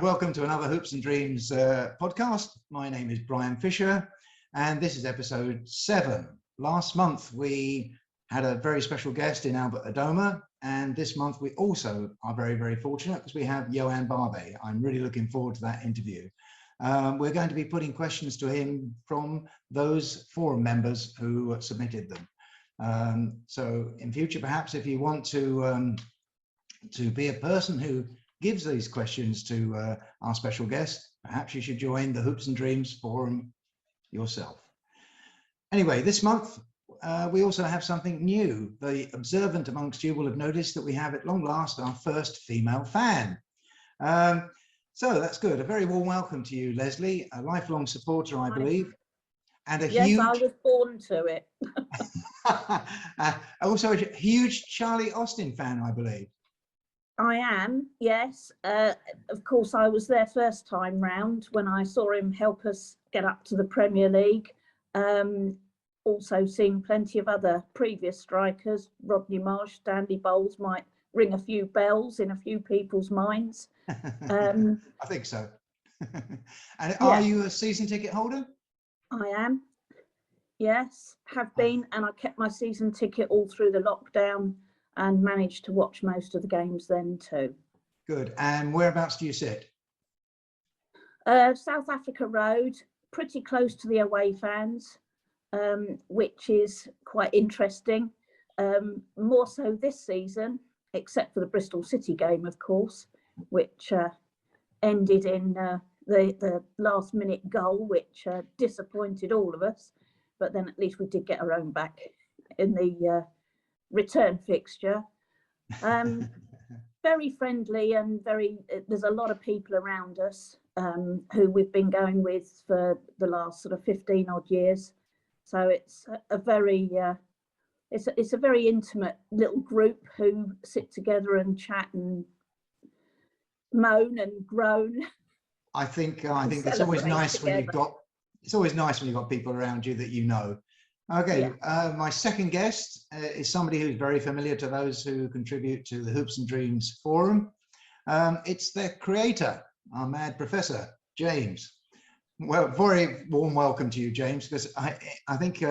and welcome to another Hoops and Dreams podcast. My name is Brian Fisher, and this is episode 7. Last month we had a very special guest in Albert Adoma, and this month we also are very, very fortunate because we have Yoann Barbet. I'm really looking forward to that interview. We're going to be putting questions to him from those forum members who submitted them. So in future, perhaps if you want to be a person who gives these questions to our special guest, perhaps you should join the Hoops and Dreams Forum yourself. Anyway, this month we also have something new. The observant amongst you will have noticed that we have at long last our first female fan. So that's good. A very warm welcome to you, Leslie, a lifelong supporter, I believe. And yes, huge... I was born to it. Also a huge Charlie Austin fan, I believe. I am, yes. Of course, I was there first time round when I saw him help us get up to the Premier League. Also seen plenty of other previous strikers. Rodney Marsh, Stanley Bowles might ring a few bells in a few people's minds. I think so. And are you a season ticket holder? I am, yes, have been, and I kept my season ticket all through the lockdown and managed to watch most of the games then too. Good. And whereabouts do you sit? South Africa Road, pretty close to the away fans, which is quite interesting. More so this season, except for the Bristol City game, of course, which ended in the last minute goal, which disappointed all of us. But then at least we did get our own back in the return fixture. Very friendly and there's a lot of people around us who we've been going with for the last sort of 15 odd years. So it's a very it's a very intimate little group who sit together and chat and moan and groan. I think it's always nice when you've got people around you that you know. Okay, yeah. My second guest is somebody who's very familiar to those who contribute to the Hoops and Dreams Forum. It's their creator, our mad professor, James. Well, very warm welcome to you, James, because I think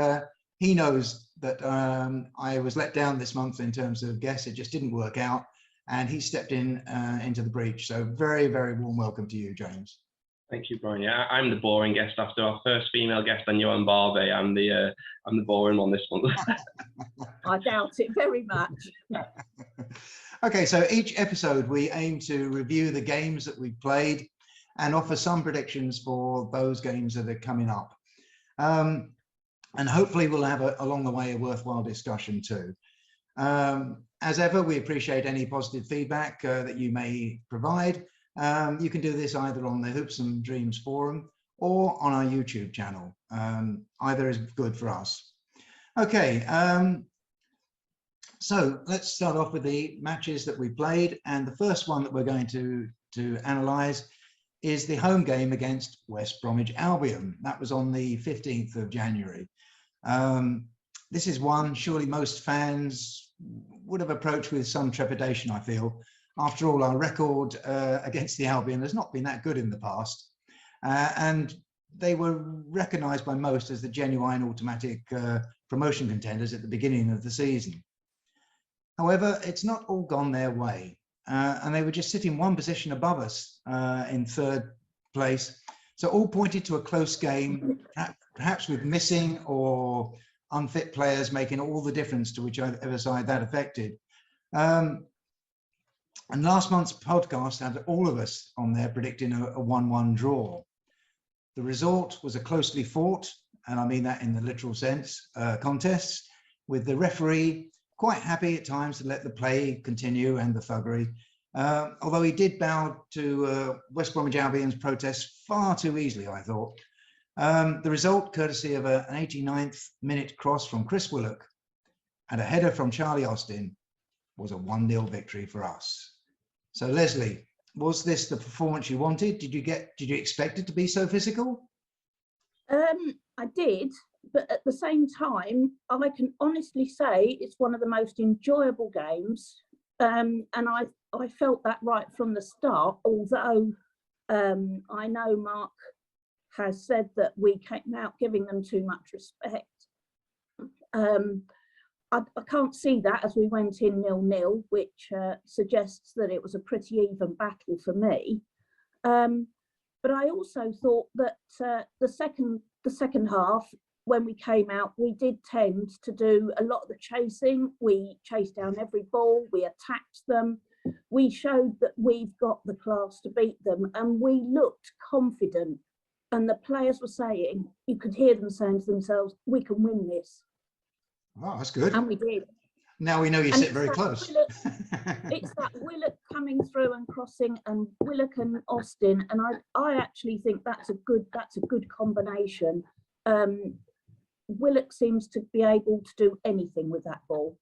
he knows that I was let down this month in terms of guests. It just didn't work out, and he stepped in into the breach. So very, very warm welcome to you, James. Thank you, Brian. Yeah, I'm the boring guest after our first female guest on Yoann Barbet. I'm the boring one this month. I doubt it very much. Okay, so each episode we aim to review the games that we've played and offer some predictions for those games that are coming up. And hopefully we'll have along the way a worthwhile discussion too. As ever, we appreciate any positive feedback that you may provide. You can do this either on the Hoops and Dreams Forum or on our YouTube channel. Either is good for us. Okay, so let's start off with the matches that we played. And the first one that we're going to analyse is the home game against West Bromwich Albion. That was on the 15th of January. This is one surely most fans would have approached with some trepidation, I feel. After all, our record against the Albion has not been that good in the past. And they were recognised by most as the genuine automatic promotion contenders at the beginning of the season. However, it's not all gone their way. And they were just sitting one position above us in third place. So all pointed to a close game, perhaps with missing or unfit players making all the difference to whichever side that affected. And last month's podcast had all of us on there predicting a 1-1 draw. The result was a closely fought, and I mean that in the literal sense, contest, with the referee quite happy at times to let the play continue and the thuggery. Although he did bow to West Bromwich Albion's protest far too easily, I thought. The result, courtesy of an 89th minute cross from Chris Willock and a header from Charlie Austin, was a 1-0 victory for us. So Leslie, was this the performance you wanted? Did you expect it to be so physical? I did, but at the same time, I can honestly say it's one of the most enjoyable games. And I felt that right from the start, although I know Mark has said that we came out giving them too much respect. I can't see that, as we went in 0-0, which suggests that it was a pretty even battle for me. But I also thought that the second half, when we came out, we did tend to do a lot of the chasing. We chased down every ball, we attacked them, we showed that we've got the class to beat them, and we looked confident. And the players were saying, you could hear them saying to themselves, we can win this. Oh, that's good. And we did. Now we know you sit very close. It's that Willock coming through and crossing, and Willock and Austin, and I actually think that's a good combination. Willock seems to be able to do anything with that ball.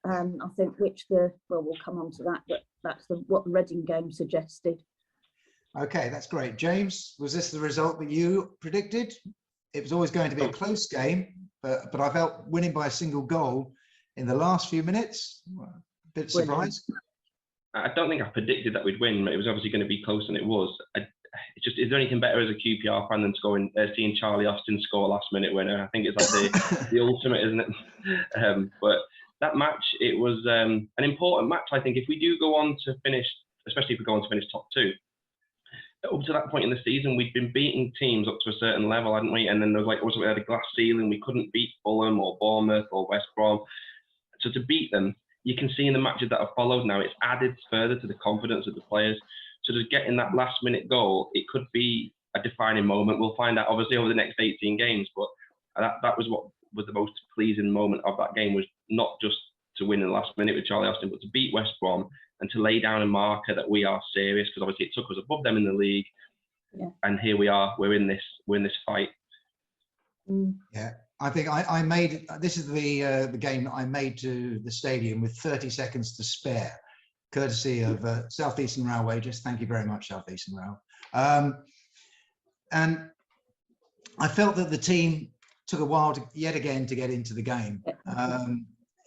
I think we'll come on to that, but that's what the Reading game suggested. Okay, that's great. James, was this the result that you predicted? It was always going to be a close game, but I felt winning by a single goal in the last few minutes. A bit surprised. I don't think I predicted that we'd win. It was obviously going to be close, and it was. Is there anything better as a QPR fan than seeing Charlie Austin score a last-minute winner? I think it's like the ultimate, isn't it? But that match, it was an important match. I think if we do go on to finish, especially if we go on to finish top 2, up to that point in the season, we'd been beating teams up to a certain level, hadn't we? And then there was we had a glass ceiling. We couldn't beat Fulham or Bournemouth or West Brom. So to beat them, you can see in the matches that have followed now, it's added further to the confidence of the players. So just getting that last-minute goal, it could be a defining moment. We'll find out, obviously, over the next 18 games. But that was what was the most pleasing moment of that game, was not just to win in the last minute with Charlie Austin, but to beat West Brom and to lay down a marker that we are serious, because obviously it took us above them in the league. Yeah. And here we are, we're in this fight. Yeah, I think I made, this is the game that I made to the stadium with 30 seconds to spare, courtesy of South Eastern Railway. Just thank you very much, South Eastern Rail. And I felt that the team took a while yet again to get into the game.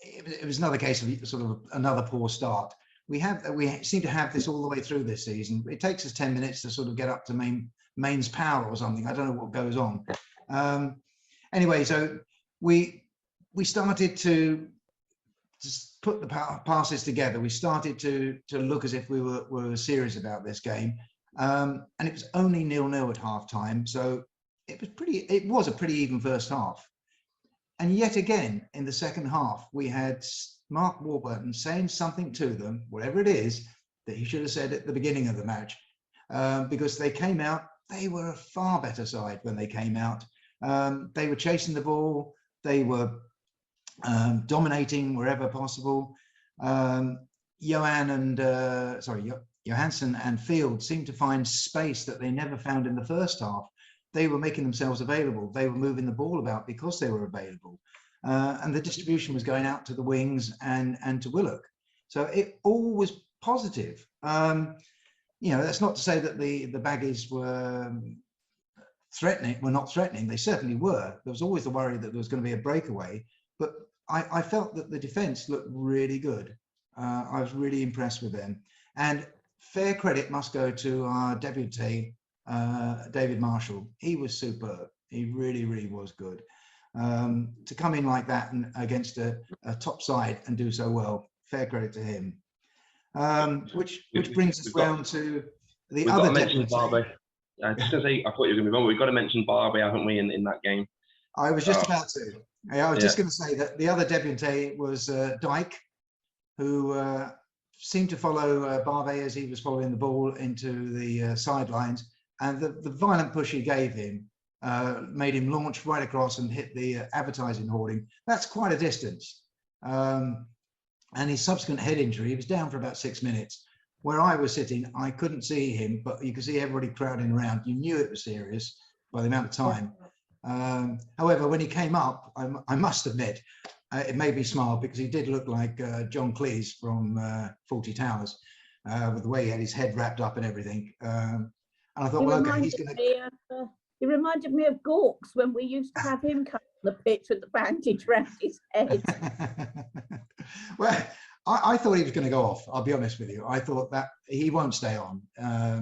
It was another case of sort of another poor start. We seem to have this all the way through this season. It takes us 10 minutes to sort of get up to mains power or something. I don't know what goes on. Anyway, so we started to just put the passes together. We started to look as if we were serious about this game, and it was only 0-0 at half time. So it was a pretty even first half. And yet again, in the second half, we had Mark Warburton saying something to them, whatever it is, that he should have said at the beginning of the match, because they came out, they were a far better side when they came out. They were chasing the ball, they were dominating wherever possible. Johansson and Field seemed to find space that they never found in the first half. They were making themselves available. They were moving the ball about because they were available. And the distribution was going out to the wings and to Willock. So it all was positive. That's not to say that the Baggies were threatening. Were not threatening. They certainly were. There was always the worry that there was going to be a breakaway. But I felt that the defence looked really good. I was really impressed with them. And fair credit must go to our debutante, David Marshall. He was superb. He really, really was good. To come in like that and against a top side and do so well, fair credit to him. Which brings us round to the other debutante. I was just going to say, I thought you were going to be wrong. We've got to mention Barbet, haven't we, in that game? I was just about to. I was just going to say that the other debutante was Dyke, who seemed to follow Barbet as he was following the ball into the sidelines. And the violent push he gave him made him launch right across and hit the advertising hoarding. That's quite a distance. And his subsequent head injury, he was down for about 6 minutes. Where I was sitting, I couldn't see him, but you could see everybody crowding around. You knew it was serious by the amount of time. However, when he came up, I must admit, it made me smile because he did look like John Cleese from Fawlty Towers, with the way he had his head wrapped up and everything. And I thought, well, okay, he's going to... He reminded me of Gawks when we used to have him come on the pitch with the bandage around his head. Well, I thought he was going to go off. I'll be honest with you. I thought that he won't stay on.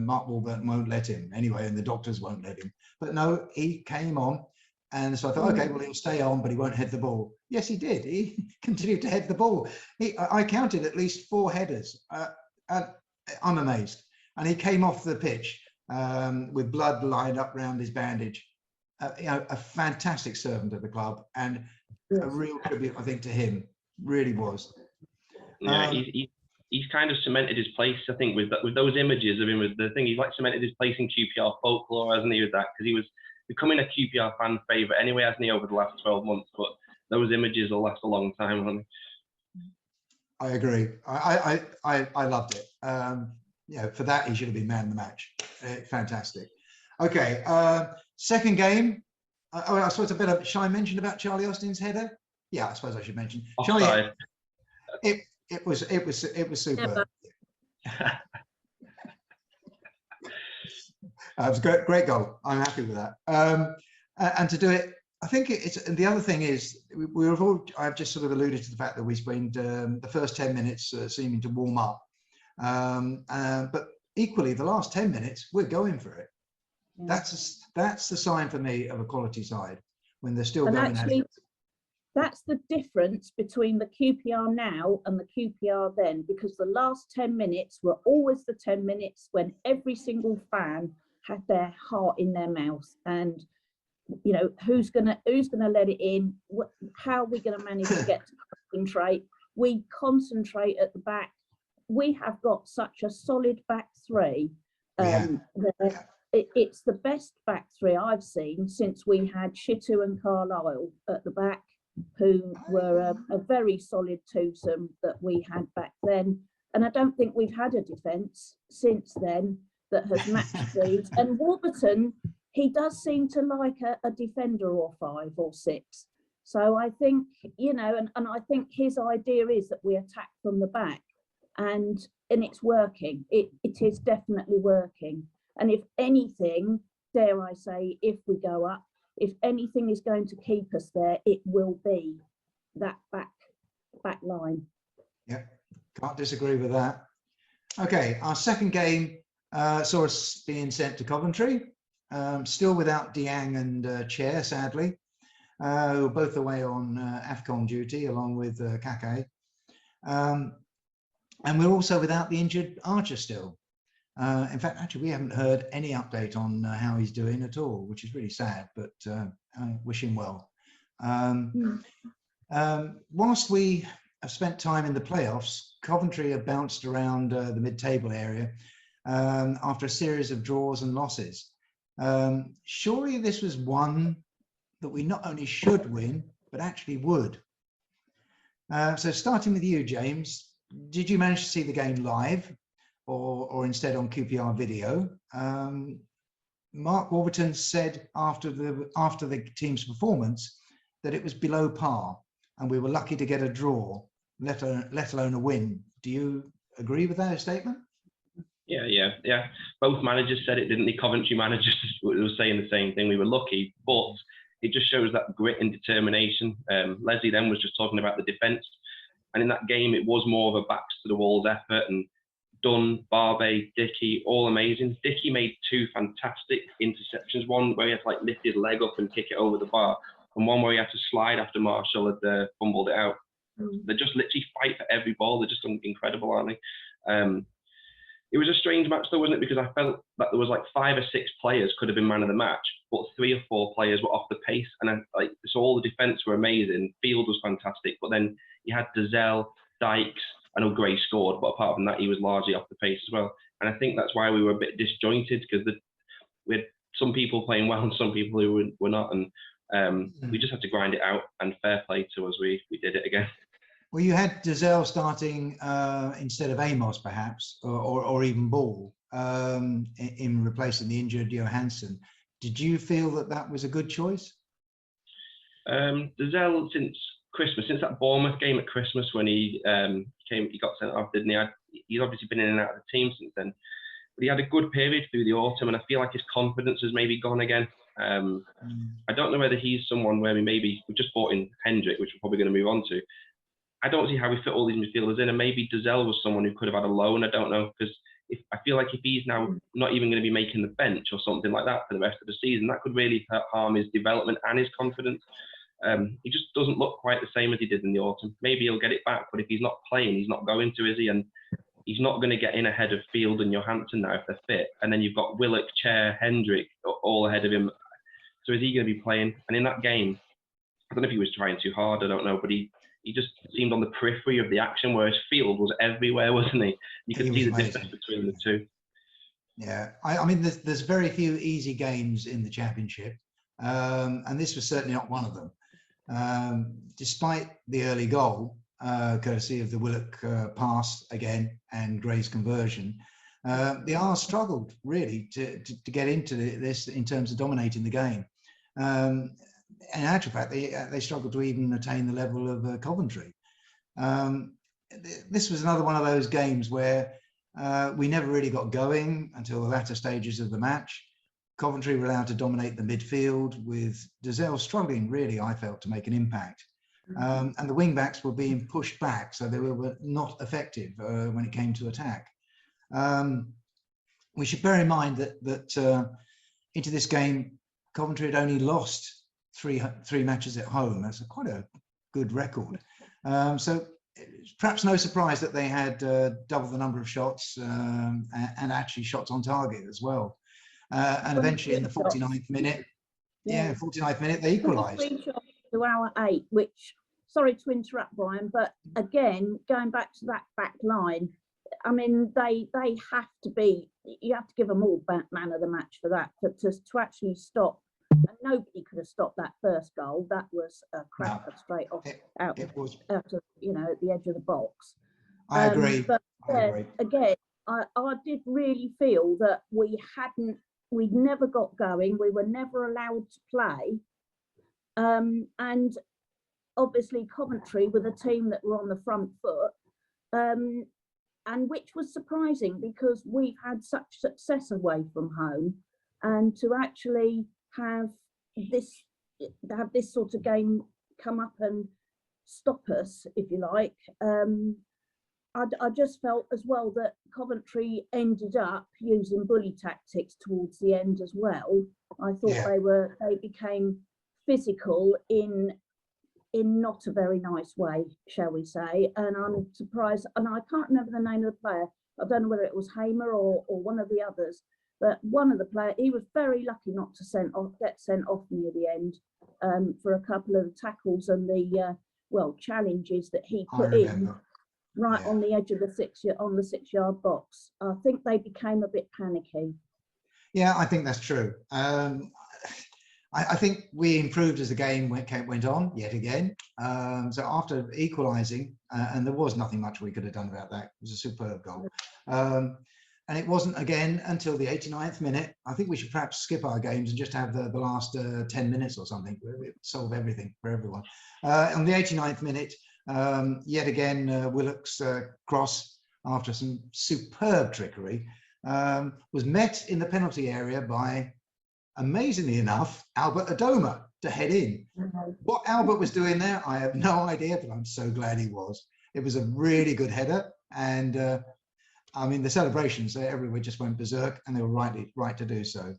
Mark Warburton won't let him anyway, and the doctors won't let him. But no, he came on. And so I thought, okay, well, he'll stay on, but he won't head the ball. Yes, he did. He continued to head the ball. I counted at least 4 headers. I'm amazed. And he came off the pitch with blood lined up around his bandage. A fantastic servant of the club, and a real tribute, I think, to him. Really was. Yeah, he's kind of cemented his place, I think, with those images of him. With the thing, he's like cemented his place in QPR folklore, hasn't he? With that, because he was becoming a QPR fan favourite anyway, hasn't he, over the last 12 months? But those images will last a long time, won't they? I agree. I loved it. For that he should have been man of the match. Fantastic. Okay, second game. I suppose shall I mention about Charlie Austin's header? Yeah, I suppose I should mention. Charlie, it was superb. It was a great goal. I'm happy with that. And to do it, I think it's. And the other thing is, I've just sort of alluded to the fact that we spent the first 10 minutes seeming to warm up, but equally the last 10 minutes we're going for it. Yeah. That's the sign for me of a quality side when they're still going at it. That's the difference between the QPR now and the QPR then, because the last 10 minutes were always the 10 minutes when every single fan had their heart in their mouth, and who's gonna let it in? How are we gonna manage to get to concentrate? We concentrate at the back. We have got such a solid back three. It's the best back three I've seen since we had Shitu and Carlisle at the back, who were a very solid twosome that we had back then. And I don't think we've had a defence since then that has matched these. And Warburton, he does seem to like a defender or 5 or 6. So I think, and I think his idea is that we attack from the back, and it's working. It is definitely working. And if anything, dare I say, if we go up, if anything is going to keep us there, it will be that back line. Yeah, can't disagree with that. Okay, our second game saw us being sent to Coventry, still without Diang and Chair, sadly, who were both away on AFCON duty along with Kake. And we're also without the injured Archer still. In fact, actually, we haven't heard any update on how he's doing at all, which is really sad, but I wish him well. Whilst we have spent time in the playoffs, Coventry have bounced around the mid-table area after a series of draws and losses. Surely this was one that we not only should win, but actually would. So starting with you, James, did you manage to see the game live? Or instead on QPR video? Mark Warburton said after the team's performance that it was below par, and we were lucky to get a draw, let alone a win. Do you agree with that statement? Yeah. Both managers said it, didn't they? Coventry managers were saying the same thing. We were lucky, but it just shows that grit and determination. Leslie then was just talking about the defence, and in that game it was more of a backs to the walls effort, and Dunn, Barbet, Dickey, all amazing. Dickey made 2 fantastic interceptions. One where he had to lift his leg up and kick it over the bar, and one where he had to slide after Marshall had fumbled it out. They just literally fight for every ball. They're just incredible, aren't they? It was a strange match though, wasn't it? Because I felt that there was 5 or 6 players could have been man of the match, but 3 or 4 players were off the pace. And so all the defence were amazing. Field was fantastic, but then you had Dazelle, Dykes. I know Gray scored, but apart from that, he was largely off the pace as well. And I think that's why we were a bit disjointed, because we had some people playing well and some people who were not. And we just had to grind it out, and fair play to us, we did it again. Well, you had Dazelle starting instead of Amos, perhaps, or even Ball, in replacing the injured Johansson. Did you feel that was a good choice? Dazelle, since Christmas, since that Bournemouth game at Christmas when he got sent off, didn't he? He's obviously been in and out of the team since then. But he had a good period through the autumn, and I feel like his confidence has maybe gone again. I don't know whether he's someone where we just bought in Hendrick, which we're probably going to move on to. I don't see how we fit all these midfielders in, and maybe Dazelle was someone who could have had a loan. I don't know, because I feel like if he's now not even going to be making the bench or something like that for the rest of the season, that could really harm his development and his confidence. He just doesn't look quite the same as he did in the autumn. Maybe he'll get it back, but if he's not playing, he's not going to, is he? And he's not going to get in ahead of Field and Johansson now if they're fit. And then you've got Willock, Chair, Hendrick all ahead of him. So is he going to be playing? And in that game, I don't know if he was trying too hard, I don't know, but he just seemed on the periphery of the action, whereas Field was everywhere, wasn't he? You could see the difference between the two. Yeah, I mean, there's very few easy games in the Championship, and this was certainly not one of them. Despite the early goal, courtesy of the Willock pass again and Gray's conversion, the R's struggled really to get into this in terms of dominating the game. In actual fact, they struggled to even attain the level of Coventry. This was another one of those games where we never really got going until the latter stages of the match. Coventry were allowed to dominate the midfield, with Dazelle struggling, really, I felt, to make an impact. And the wing-backs were being pushed back, so they were not effective when it came to attack. We should bear in mind that into this game, Coventry had only lost three matches at home. That's quite a good record. So it's perhaps no surprise that they had double the number of shots and actually shots on target as well. And eventually in the 49th minute, 49th minute, they equalised. 3 shots to our 8, which, sorry to interrupt, Brian, but again, going back to that back line, I mean, they have to be, you have to give them all man of the match for that, to actually stop. And nobody could have stopped that first goal. That was a cracker straight off out of, you know, at the edge of the box. I agree. But again, I did really feel that we'd never got going. We were never allowed to play. And obviously Coventry were the team that were on the front foot. And which was surprising because we've had such success away from home, and to actually have this sort of game come up and stop us, if you like. I just felt as well that Coventry ended up using bully tactics towards the end as well. I thought they became physical in not a very nice way, shall we say. And I'm surprised, and I can't remember the name of the player. I don't know whether it was Hamer or one of the others, but one of the players, he was very lucky not to get sent off near the end for a couple of the tackles and the challenges that he put in right on the edge of the 6-yard box. I think they became a bit panicky. Yeah, I think that's true. I think we improved as the game went on yet again. So after equalising, and there was nothing much we could have done about that. It was a superb goal. And it wasn't again until the 89th minute. I think we should perhaps skip our games and just have the last 10 minutes or something. We'll solve everything for everyone. On the 89th minute, yet again, Willock's cross, after some superb trickery, was met in the penalty area by, amazingly enough, Albert Adoma to head in. What Albert was doing there, I have no idea, but I'm so glad he was. It was a really good header, and I mean, the celebrations everywhere just went berserk, and they were right to do so.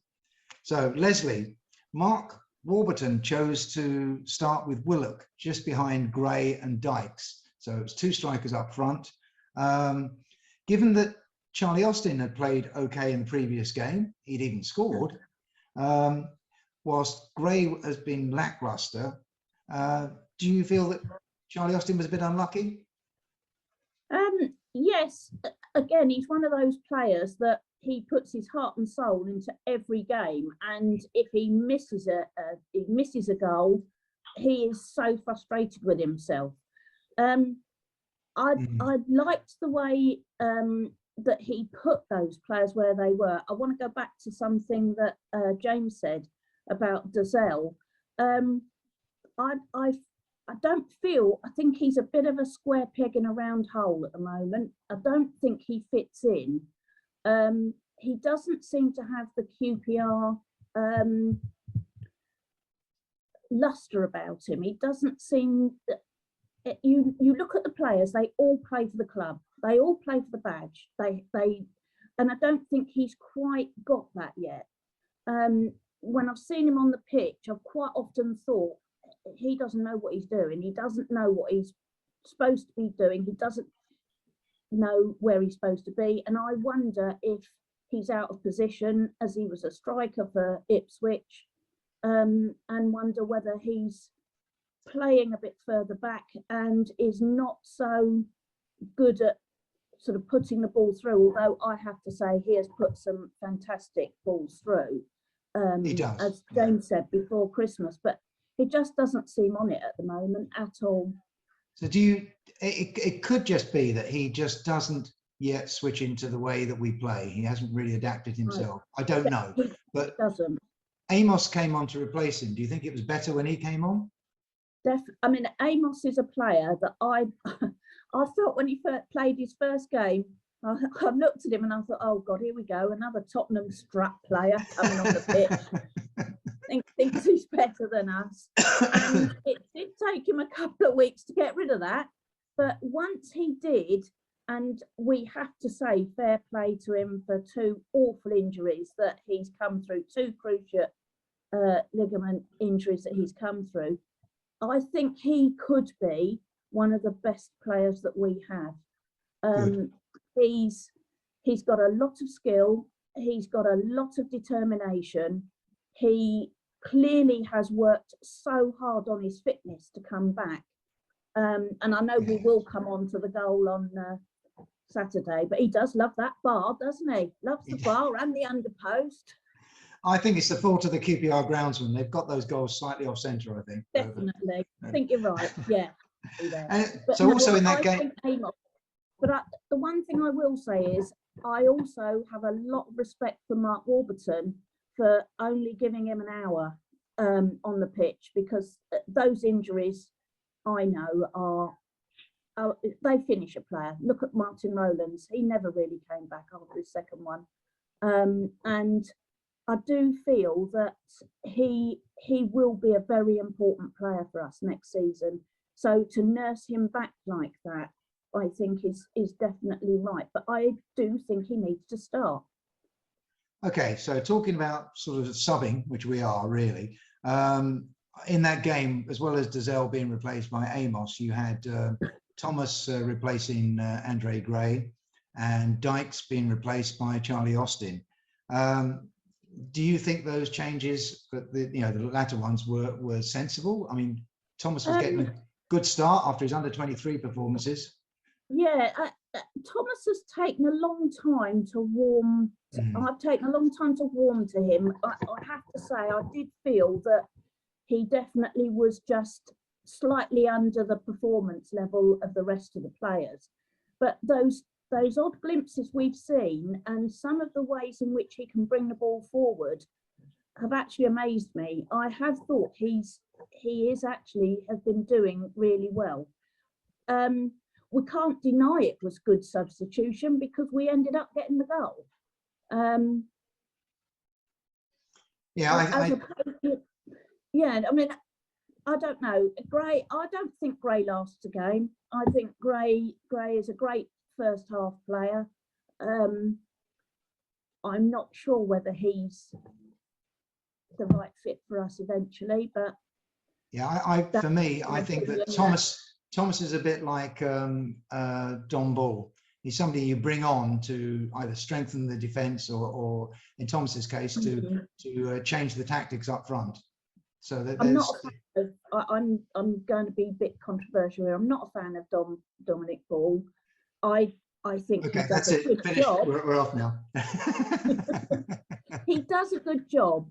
So, Leslie, Mark Warburton chose to start with Willock just behind Gray and Dykes. So it's 2 strikers up front. Given that Charlie Austin had played okay in the previous game, he'd even scored, whilst Gray has been lacklustre. Do you feel that Charlie Austin was a bit unlucky? Yes, again, he's one of those players that he puts his heart and soul into every game, and if he misses a goal, he is so frustrated with himself. I liked the way that he put those players where they were. I want to go back to something that James said about Dazelle. I think he's a bit of a square peg in a round hole at the moment. I don't think he fits in. He doesn't seem to have the QPR luster about him. He doesn't seem, you look at the players, they all play for the club. They all play for the badge. And I don't think he's quite got that yet. When I've seen him on the pitch, I've quite often thought he doesn't know what he's doing. He doesn't know what he's supposed to be doing. He doesn't know where he's supposed to be. And I wonder if he's out of position, as he was a striker for Ipswich, and wonder whether he's playing a bit further back and is not so good at sort of putting the ball through, although I have to say he has put some fantastic balls through, He does, as James said before Christmas, but he just doesn't seem on it at the moment at all. So it could just be that he just doesn't yet switch into the way that we play. He hasn't really adapted himself. I don't know, but Doesn't. Amos came on to replace him. Do you think it was better when he came on? I mean, Amos is a player that I thought when he played his first game, I looked at him and I thought, oh God, here we go, another Tottenham strap player coming on the pitch. Thinks he's better than us. And it did take him a couple of weeks to get rid of that. But once he did, and we have to say fair play to him for 2 awful injuries that he's come through, 2 cruciate ligament injuries that he's come through. I think he could be one of the best players that we have. He's got a lot of skill. He's got a lot of determination. He clearly has worked so hard on his fitness to come back. And I know we will come on to the goal on Saturday, but he does love that bar, doesn't he? Loves the bar and the underpost. I think it's the fault of the QPR groundsman. They've got those goals slightly off centre, I think. Definitely. I think you're right. Yeah. So also in that game. The one thing I will say is I also have a lot of respect for Mark Warburton for only giving him an hour on the pitch, because those injuries I know are they finish a player. Look at Martin Rowlands. He never really came back after his second one. And I do feel that he will be a very important player for us next season. So to nurse him back like that, I think is definitely right. But I do think he needs to start. Okay, so talking about sort of subbing, which we are really, in that game, as well as Dazelle being replaced by Amos, you had Thomas replacing Andre Gray and Dykes being replaced by Charlie Austin. Do you think those changes, the latter ones, were sensible? I mean, Thomas was getting a good start after his under-23 performances. Yeah, Thomas has taken a long time to warm. I've taken a long time to warm to him. I have to say, I did feel that he definitely was just slightly under the performance level of the rest of the players. But those odd glimpses we've seen and some of the ways in which he can bring the ball forward have actually amazed me. I have thought he has been doing really well. We can't deny it was good substitution because we ended up getting the goal. I mean, I don't know. Gray, I don't think Gray lasts a game. I think Gray is a great first half player. I'm not sure whether he's the right fit for us eventually, but for me, I think that Thomas is a bit like Don Ball. He's somebody you bring on to either strengthen the defence or in Thomas's case, to change the tactics up front. So that I'm going to be a bit controversial here. I'm not a fan of Dominic Ball. I think he does a good job. We're off now. He does a good job,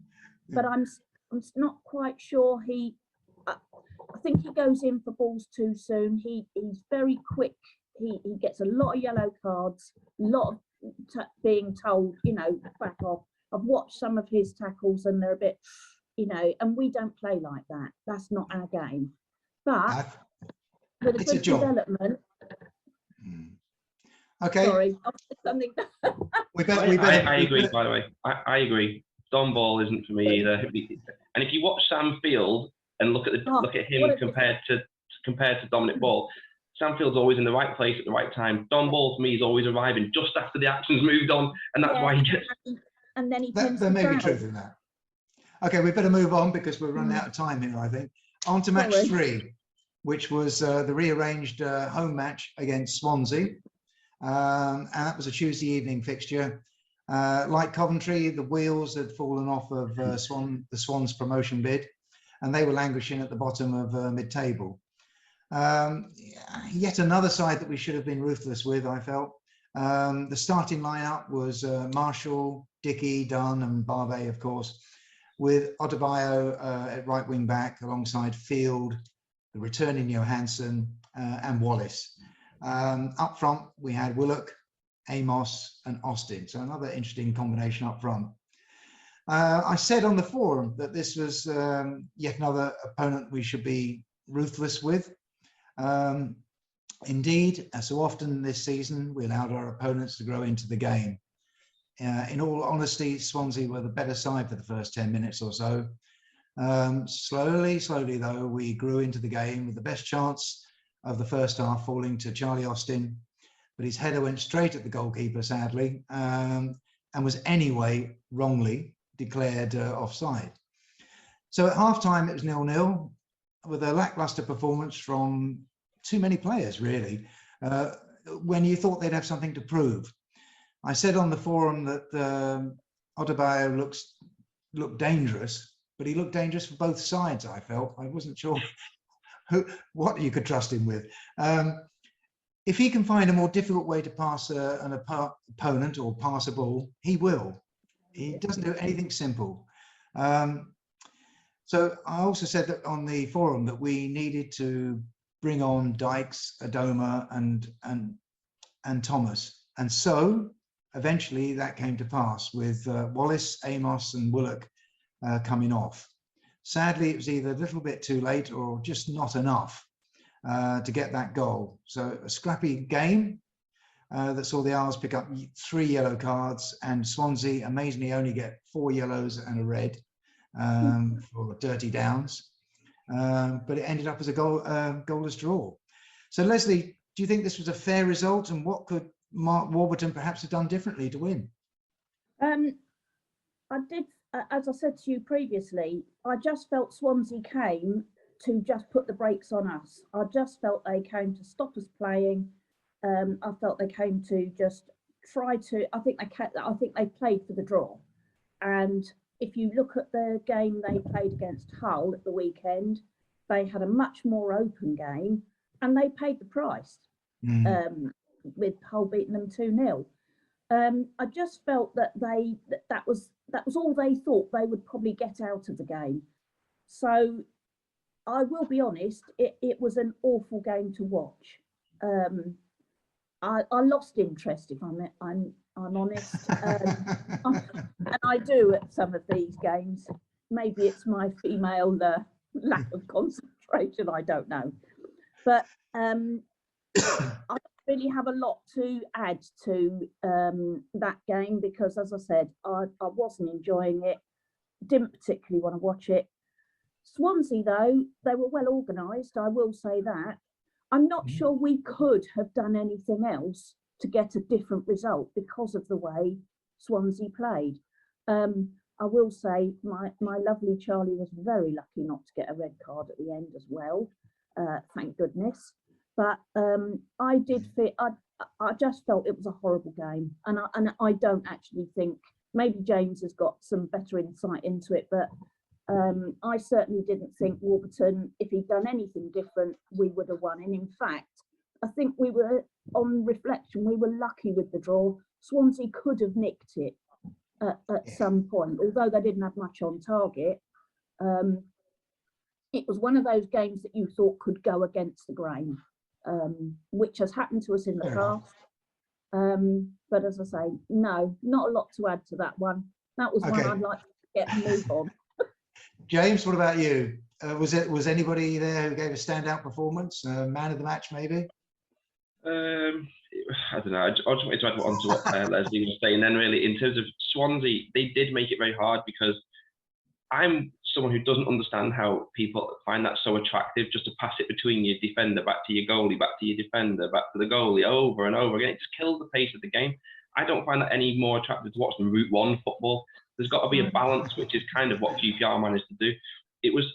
but I'm not quite sure I think he goes in for balls too soon. He's very quick. He gets a lot of yellow cards, a lot of being told, back off. I've watched some of his tackles and they're a bit, and we don't play like that. That's not our game. But with a good development. Okay. Sorry, I've said something. I agree, by the way. I agree. Don Ball isn't for me either. And if you watch Sam Field and look at him compared to compared to Dominic Ball, Sam Field's always in the right place at the right time. Don Ball, for me, is always arriving just after the action's moved on, and that's why he gets... And then he there may be truth in that. Okay, we better move on because we're running out of time here, I think. On to match 3, which was the rearranged home match against Swansea. And that was a Tuesday evening fixture. Like Coventry, the wheels had fallen off of the Swans promotion bid, and they were languishing at the bottom of mid-table. Yet another side that we should have been ruthless with, I felt. The starting lineup was Marshall, Dickey, Dunn and Barbet, of course, with Ottobio at right wing back alongside Field, the returning Johansson and Wallace. Up front, we had Willock, Amos and Austin. So another interesting combination up front. I said on the forum that this was yet another opponent we should be ruthless with. Indeed, as so often this season, we allowed our opponents to grow into the game. In all honesty, Swansea were the better side for the first 10 minutes or so. Slowly though, we grew into the game with the best chance of the first half falling to Charlie Austin, but his header went straight at the goalkeeper, sadly, and was anyway wrongly declared offside. So at half-time, it was 0-0 with a lacklustre performance from too many players, really, when you thought they'd have something to prove. I said on the forum that Ottobio looked dangerous, but he looked dangerous for both sides, I felt. I wasn't sure what you could trust him with. If he can find a more difficult way to pass an opponent or pass a ball, he will. He doesn't do anything simple. So I also said that on the forum that we needed to bring on Dykes, Adoma and Thomas. And so eventually that came to pass with Wallace, Amos and Willock coming off. Sadly, it was either a little bit too late or just not enough to get that goal. So a scrappy game that saw the Isles pick up 3 yellow cards, and Swansea amazingly only get 4 yellows and a red for Dirty Downs. But it ended up as a goalless draw. So Leslie, do you think this was a fair result, and what could Mark Warburton perhaps have done differently to win? I did, as I said to you previously, I just felt Swansea came to just put the brakes on us. I just felt they came to stop us playing. I felt they came to just try to. I think they played for the draw. And if you look at the game they played against Hull at the weekend, they had a much more open game, and they paid the price. With Hull beating them 2-0. I just felt that that was all they thought they would probably get out of the game. So I will be honest, it was an awful game to watch. I lost interest, if I'm honest, and I do at some of these games. Maybe it's my female lack of concentration. I don't know, but I really have a lot to add to that game because, as I said, I wasn't enjoying it, didn't particularly want to watch it. Swansea, though, they were well organised, I will say that. I'm not sure we could have done anything else to get a different result because of the way Swansea played. I will say my lovely Charlie was very lucky not to get a red card at the end as well, thank goodness. But I just felt it was a horrible game, and I don't actually think, maybe James has got some better insight into it, but I certainly didn't think Warburton, if he'd done anything different, we would have won. And in fact, I think we were, on reflection, we were lucky with the draw. Swansea could have nicked it at some point, although they didn't have much on target. It was one of those games that you thought could go against the grain, which has happened to us in the past. But as I say, no, not a lot to add to that one. That was one I'd like to get and move on. James, what about you? Was anybody there who gave a standout performance? Man of the match, maybe? I don't know. I just wanted to add on to what Leslie was saying. Then, really, in terms of Swansea, they did make it very hard because I'm someone who doesn't understand how people find that so attractive, just to pass it between your defender, back to your goalie, back to your defender, back to the goalie, over and over again. It just kills the pace of the game. I don't find that any more attractive to watch than Route 1 football. There's got to be a balance, which is kind of what QPR managed to do. Because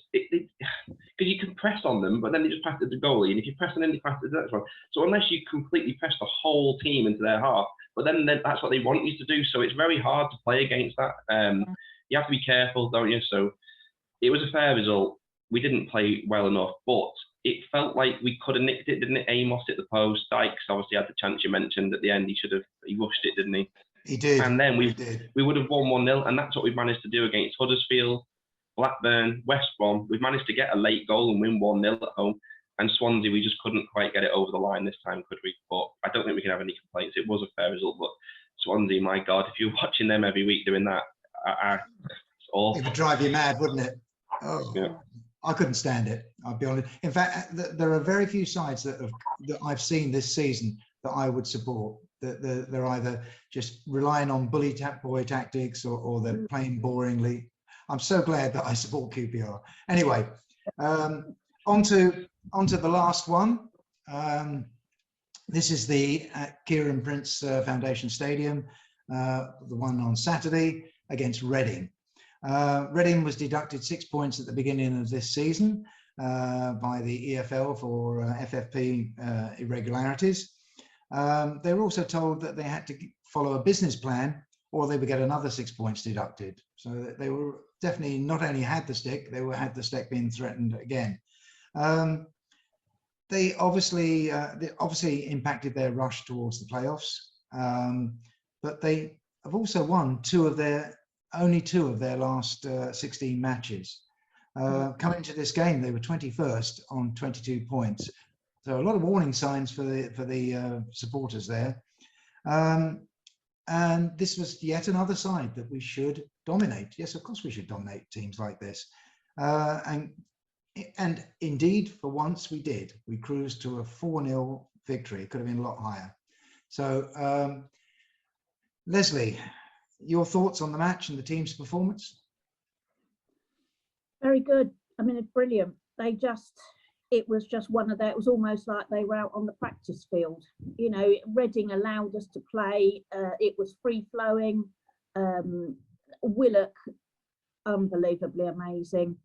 you can press on them, but then they just pass it to the goalie, and if you press on them, they pass it to the next one. So unless you completely press the whole team into their half, but then that's what they want you to do. So it's very hard to play against that. You have to be careful, don't you? So it was a fair result. We didn't play well enough, but it felt like we could have nicked it, didn't it? Amos hit the post. Dykes obviously had the chance you mentioned at the end. He rushed it, didn't he? He did. And then we would have won 1-0, and that's what we've managed to do against Huddersfield, Blackburn, West Brom. We've managed to get a late goal and win 1-0 at home. And Swansea, we just couldn't quite get it over the line this time, could we? But I don't think we can have any complaints. It was a fair result, but Swansea, my God, if you're watching them every week doing that, it's awful. It would drive you mad, wouldn't it? Oh, yeah. I couldn't stand it, I'll be honest. In fact, there are very few sides that I've seen this season that I would support. They're either just relying on boy tactics or they're playing boringly. I'm so glad that I support QPR. Anyway, onto the last one. This is the Kieran Prince Foundation Stadium, the one on Saturday against Reading. Reading was deducted 6 points at the beginning of this season by the EFL for FFP irregularities. They were also told that they had to follow a business plan or they would get another 6 points deducted. So they were definitely not only had the stick, they had the stick being threatened again. They obviously impacted their rush towards the playoffs, but they have also won only two of their last 16 matches. Coming into this game, they were 21st on 22 points. So a lot of warning signs for the supporters there. And this was yet another side that we should dominate. Yes, of course we should dominate teams like this. And indeed, for once we did. We cruised to a 4-0 victory. It could have been a lot higher. So, Leslie, your thoughts on the match and the team's performance? Very good. I mean, it's brilliant. It was just one of it was almost like they were out on the practice field. You know, Reading allowed us to play. It was free flowing. Willock, unbelievably amazing.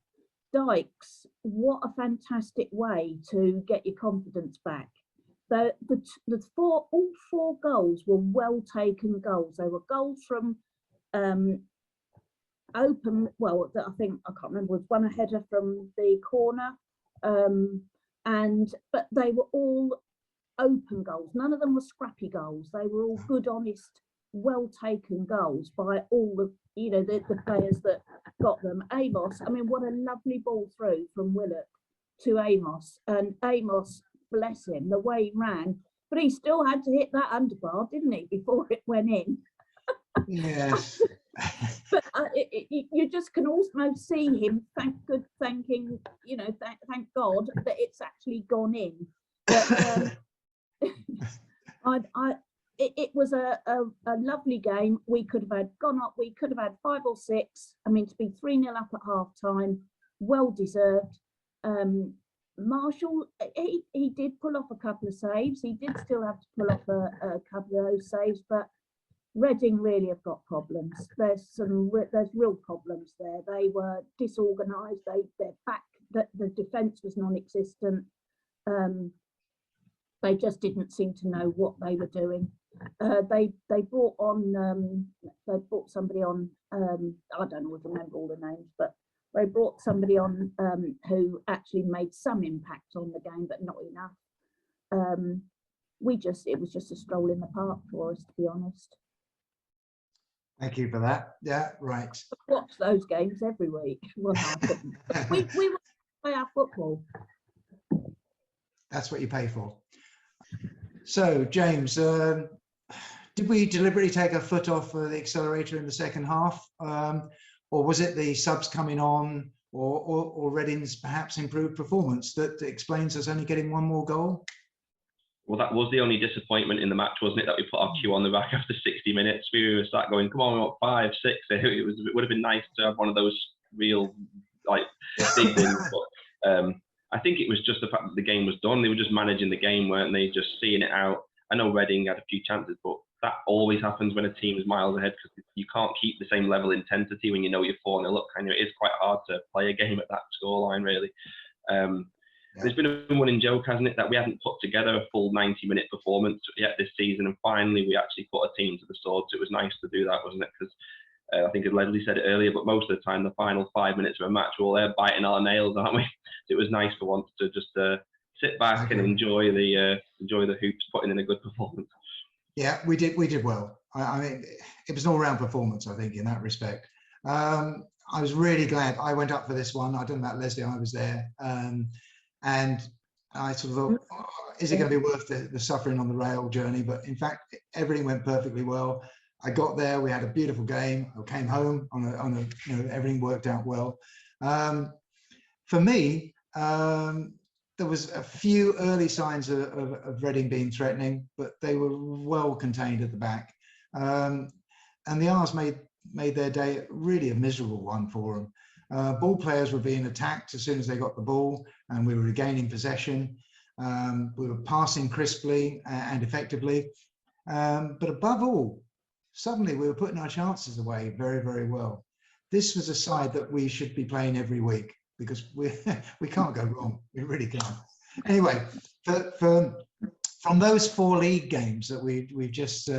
Dykes, what a fantastic way to get your confidence back. All four goals were well taken goals. They were goals from open. Well, I can't remember. Was one a header from the corner, but they were all open goals. None of them were scrappy goals. They were all good, honest, well taken goals by all the players that got them. Amos, I mean, what a lovely ball through from Willock to Amos, and Amos, bless him, the way he ran, but he still had to hit that underbar, didn't he, before it went in? Yes. But you just can almost see him thanking, thank God that it's actually gone in. But it was a lovely game. We could have gone up. We could have had 5 or 6. I mean, to be 3-0 up at half time, well deserved. Marshall, he did pull off a couple of saves. He did still have to pull off a couple of those saves, but Reading really have got problems. There's real problems there. They were disorganised. The defence was non-existent. They just didn't seem to know what they were doing. They brought somebody on. I don't know if I remember all the names, but they brought somebody on who actually made some impact on the game, but not enough. It was just a stroll in the park for us, to be honest. Thank you for that. Yeah, right. I watch those games every week. Well, no, I couldn't. We play our football. That's what you pay for. So, James, did we deliberately take our foot off the accelerator in the second half? Or was it the subs coming on or Reading's perhaps improved performance that explains us only getting one more goal? Well, that was the only disappointment in the match, wasn't it? That we put our cue on the back after 60 minutes. We were sat going, come on, we want 5, 6. It would have been nice to have one of those real digged in. But I think it was just the fact that the game was done. They were just managing the game, weren't they? Just seeing it out. I know Reading had a few chances, but that always happens when a team is miles ahead because you can't keep the same level of intensity when you know you're 4-0 up. Kind of, it is quite hard to play a game at that scoreline, really. There's been a running joke, hasn't it, that we haven't put together a full 90-minute performance yet this season, and finally we actually put a team to the sword. So it was nice to do that, wasn't it? Because I think Leslie said it earlier, but most of the time, the final 5 minutes of a match, we're all there biting our nails, aren't we? So it was nice for once to just sit back and enjoy the hoops, putting in a good performance. Yeah, we did well. I mean, it was an all-round performance, I think, in that respect. I was really glad I went up for this one. I don't know about Leslie, I was there. And I sort of thought, is it going to be worth the suffering on the rail journey? But in fact, everything went perfectly well. I got there, we had a beautiful game. I came home on a everything worked out well. For me, there was a few early signs of Reading being threatening, but they were well contained at the back. And the R's made their day really a miserable one for them. Ball players were being attacked as soon as they got the ball, and we were regaining possession. We were passing crisply and effectively. But above all, suddenly we were putting our chances away very, very well. This was a side that we should be playing every week because we can't go wrong. We really can't. Anyway, from those 4 league games that we've just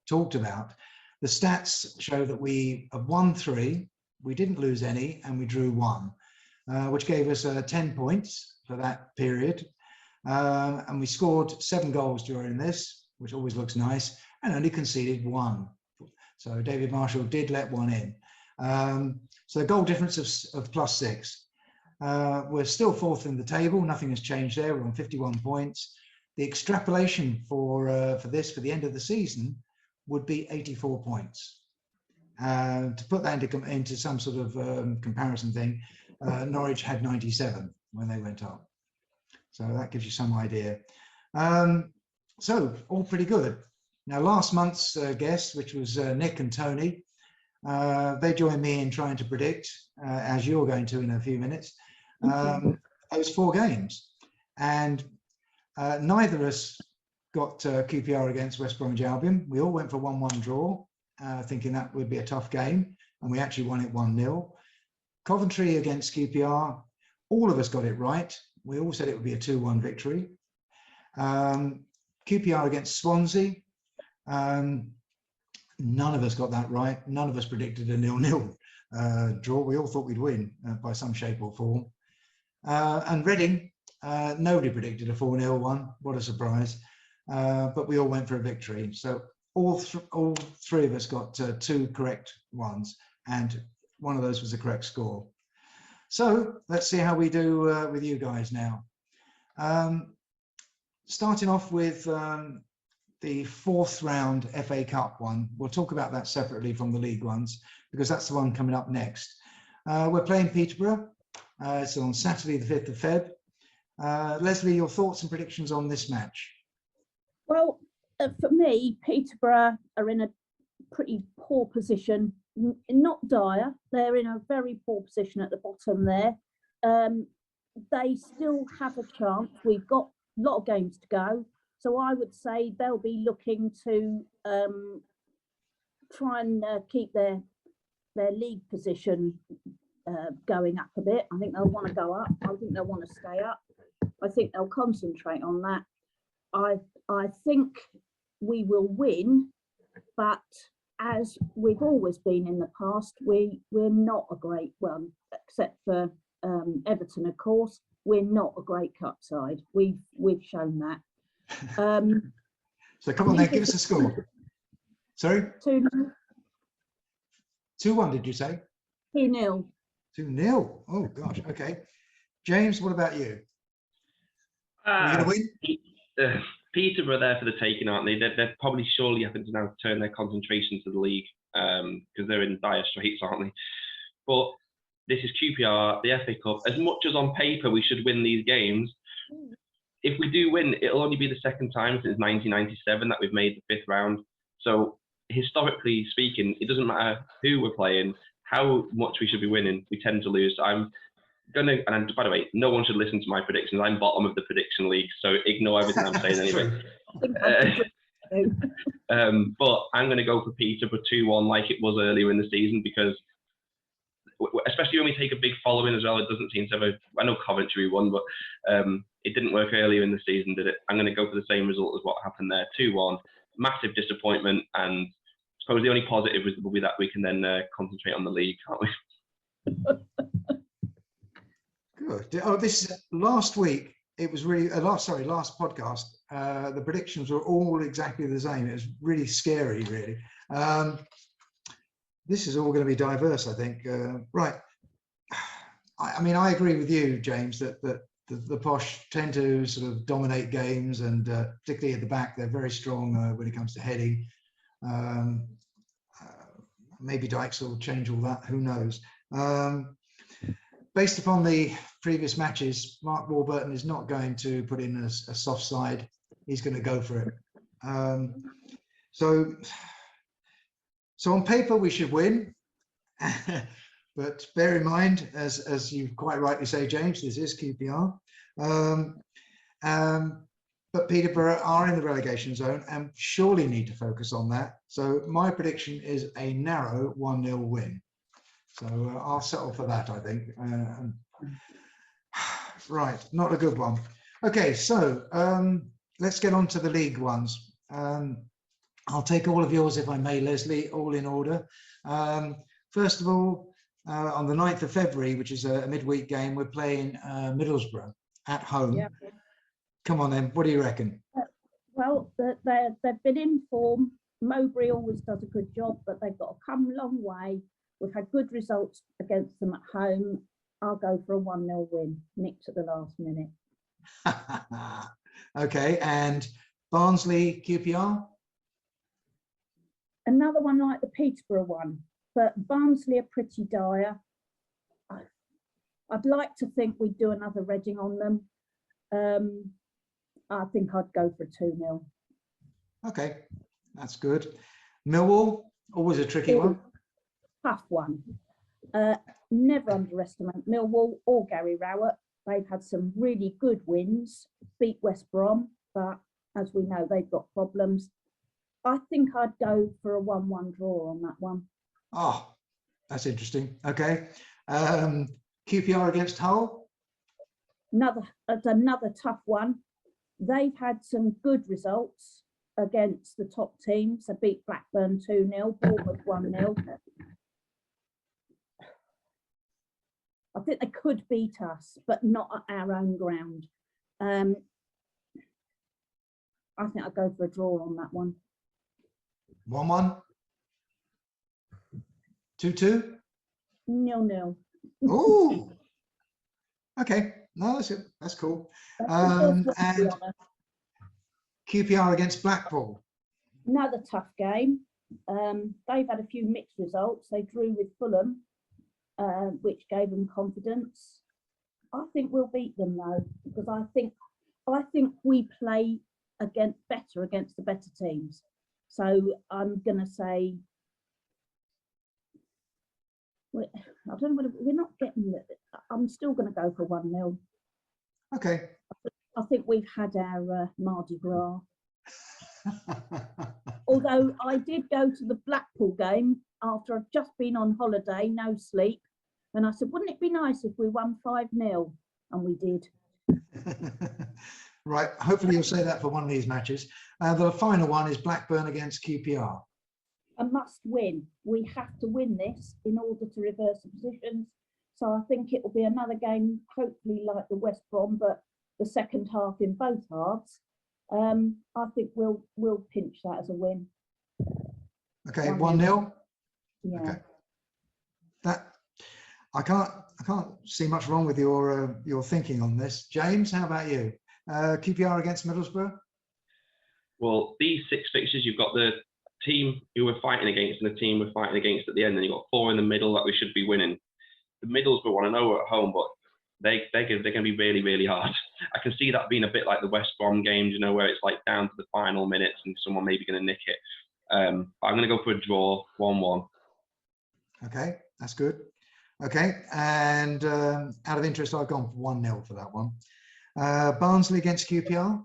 talked about, the stats show that we have won 3, we didn't lose any, and we drew 1, which gave us 10 points for that period. And we scored 7 goals during this, which always looks nice, and only conceded 1. So David Marshall did let 1 in. So the goal difference of +6. We're still 4th in the table. Nothing has changed there. We're on 51 points. The extrapolation for the end of the season would be 84 points. To put that into some sort of comparison thing, Norwich had 97 when they went up. So that gives you some idea. So all pretty good. Now, last month's guests, which was Nick and Tony, they joined me in trying to predict, as you're going to in a few minutes, those 4 games. And neither of us got QPR against West Bromwich Albion. We all went for 1-1 draw, thinking that would be a tough game. And we actually won it 1-0. Coventry against QPR, all of us got it right. We all said it would be a 2-1 victory. QPR against Swansea, none of us got that right. None of us predicted a 0-0 draw. We all thought we'd win by some shape or form. And Reading, nobody predicted a 4-0 one. What a surprise. But we all went for a victory. So all 3 of us got 2 correct ones, and one of those was the correct score. So let's see how we do with you guys now. Starting off with the 4th round FA Cup one. We'll talk about that separately from the league ones because that's the one coming up next. We're playing Peterborough. It's on Saturday, the 5th of Feb. Leslie, your thoughts and predictions on this match? Well, for me, Peterborough are in a pretty poor position. Not dire. They're in a very poor position at the bottom there. They still have a chance. We've got a lot of games to go. So I would say they'll be looking to try and keep their league position going up a bit. I think they'll want to go up. I think they'll want to stay up. I think they'll concentrate on that. I think we will win, but as we've always been in the past, we're not a great one, except for Everton, of course. We're not a great cup side. We've shown that. So come on then, give us a score. Sorry? 2-0. 2-1, did you say? 2-0. 2-0. Oh gosh. Okay. James, what about you? Are you going to win? Peterborough are there for the taking, aren't they? They're probably surely having to now turn their concentration to the league because they're in dire straits, aren't they? But this is QPR, the FA Cup. As much as on paper we should win these games, if we do win, it'll only be the 2nd time since 1997 that we've made the 5th round. So historically speaking, it doesn't matter who we're playing, how much we should be winning, we tend to lose. And by the way, no one should listen to my predictions. I'm bottom of the prediction league, so ignore everything I'm saying anyway. But I'm going to go for Peterborough 2-1 like it was earlier in the season, because especially when we take a big following as well, it doesn't seem to have I know Coventry won, but it didn't work earlier in the season, did it? I'm going to go for the same result as what happened there, 2-1. Massive disappointment, and I suppose the only positive will be that we can then concentrate on the league, can't we? Good. Oh, last week. It was really last podcast. The predictions were all exactly the same. It was really scary, really. This is all going to be diverse, I think. Right. I mean, I agree with you, James, that the Posh tend to sort of dominate games, and particularly at the back, they're very strong when it comes to heading. Maybe Dykes will change all that. Who knows? Based upon the previous matches, Mark Warburton is not going to put in a soft side. He's going to go for it. So on paper, we should win. But bear in mind, as you quite rightly say, James, this is QPR. But Peterborough are in the relegation zone and surely need to focus on that. So my prediction is a narrow 1-0 win. So I'll settle for that, I think. Right, not a good one. Okay, so let's get on to the league ones. I'll take all of yours, if I may, Leslie, all in order. First of all, on the 9th of February, which is a midweek game, we're playing Middlesbrough at home. Yeah. Come on then, what do you reckon? Well, they've been in form. Mowbray always does a good job, but they've got to come a long way. We've had good results against them at home. I'll go for a 1-0 win, nicked at the last minute. Okay, and Barnsley, QPR? Another one like the Peterborough one, but Barnsley are pretty dire. I'd like to think we'd do another Reading on them. I think I'd go for a 2-0. Okay, that's good. Millwall, always a tricky one. Tough one. Never underestimate Millwall or Gary Rowett. They've had some really good wins, beat West Brom, but as we know, they've got problems. I think I'd go for a 1-1 draw on that one. Oh, that's interesting. Okay. QPR against Hull? Another tough one. They've had some good results against the top teams. They beat Blackburn 2-0, Bournemouth 1-0. I think they could beat us, but not at our own ground. I think I'll go for a draw on that one. 1-1? 2-2? 0-0. Oh, okay. No, that's it. That's cool. And QPR against Blackpool. Another tough game. They've had a few mixed results. They drew with Fulham, which gave them confidence. I think we'll beat them though, because I think we play against the better teams. So I'm going to say, I don't know whether we're not getting it. I'm still going to go for 1-0. Okay. I think we've had our Mardi Gras. Although I did go to the Blackpool game after I've just been on holiday, no sleep. And I said, wouldn't it be nice if we won 5-0? And we did. Right. Hopefully you'll say that for one of these matches. The final one is Blackburn against QPR. A must win. We have to win this in order to reverse the positions. So I think it will be another game, hopefully like the West Brom, but the second half in both halves. I think we'll pinch that as a win. Okay, 1-0. Yeah. Okay. That I can't see much wrong with your thinking on this. James, how about you? QPR against Middlesbrough? Well, these 6 fixtures, you've got the team who we're fighting against and the team we're fighting against at the end, and you've got 4 in the middle that we should be winning. The Middlesbrough one, I know we're at home, but they're going to be really, really hard. I can see that being a bit like the West Brom games, you know, where it's like down to the final minutes and someone maybe going to nick it. I'm going to go for a draw, 1-1. Okay, that's good. Okay, and out of interest, I've gone for 1-0 for that one. Barnsley against QPR.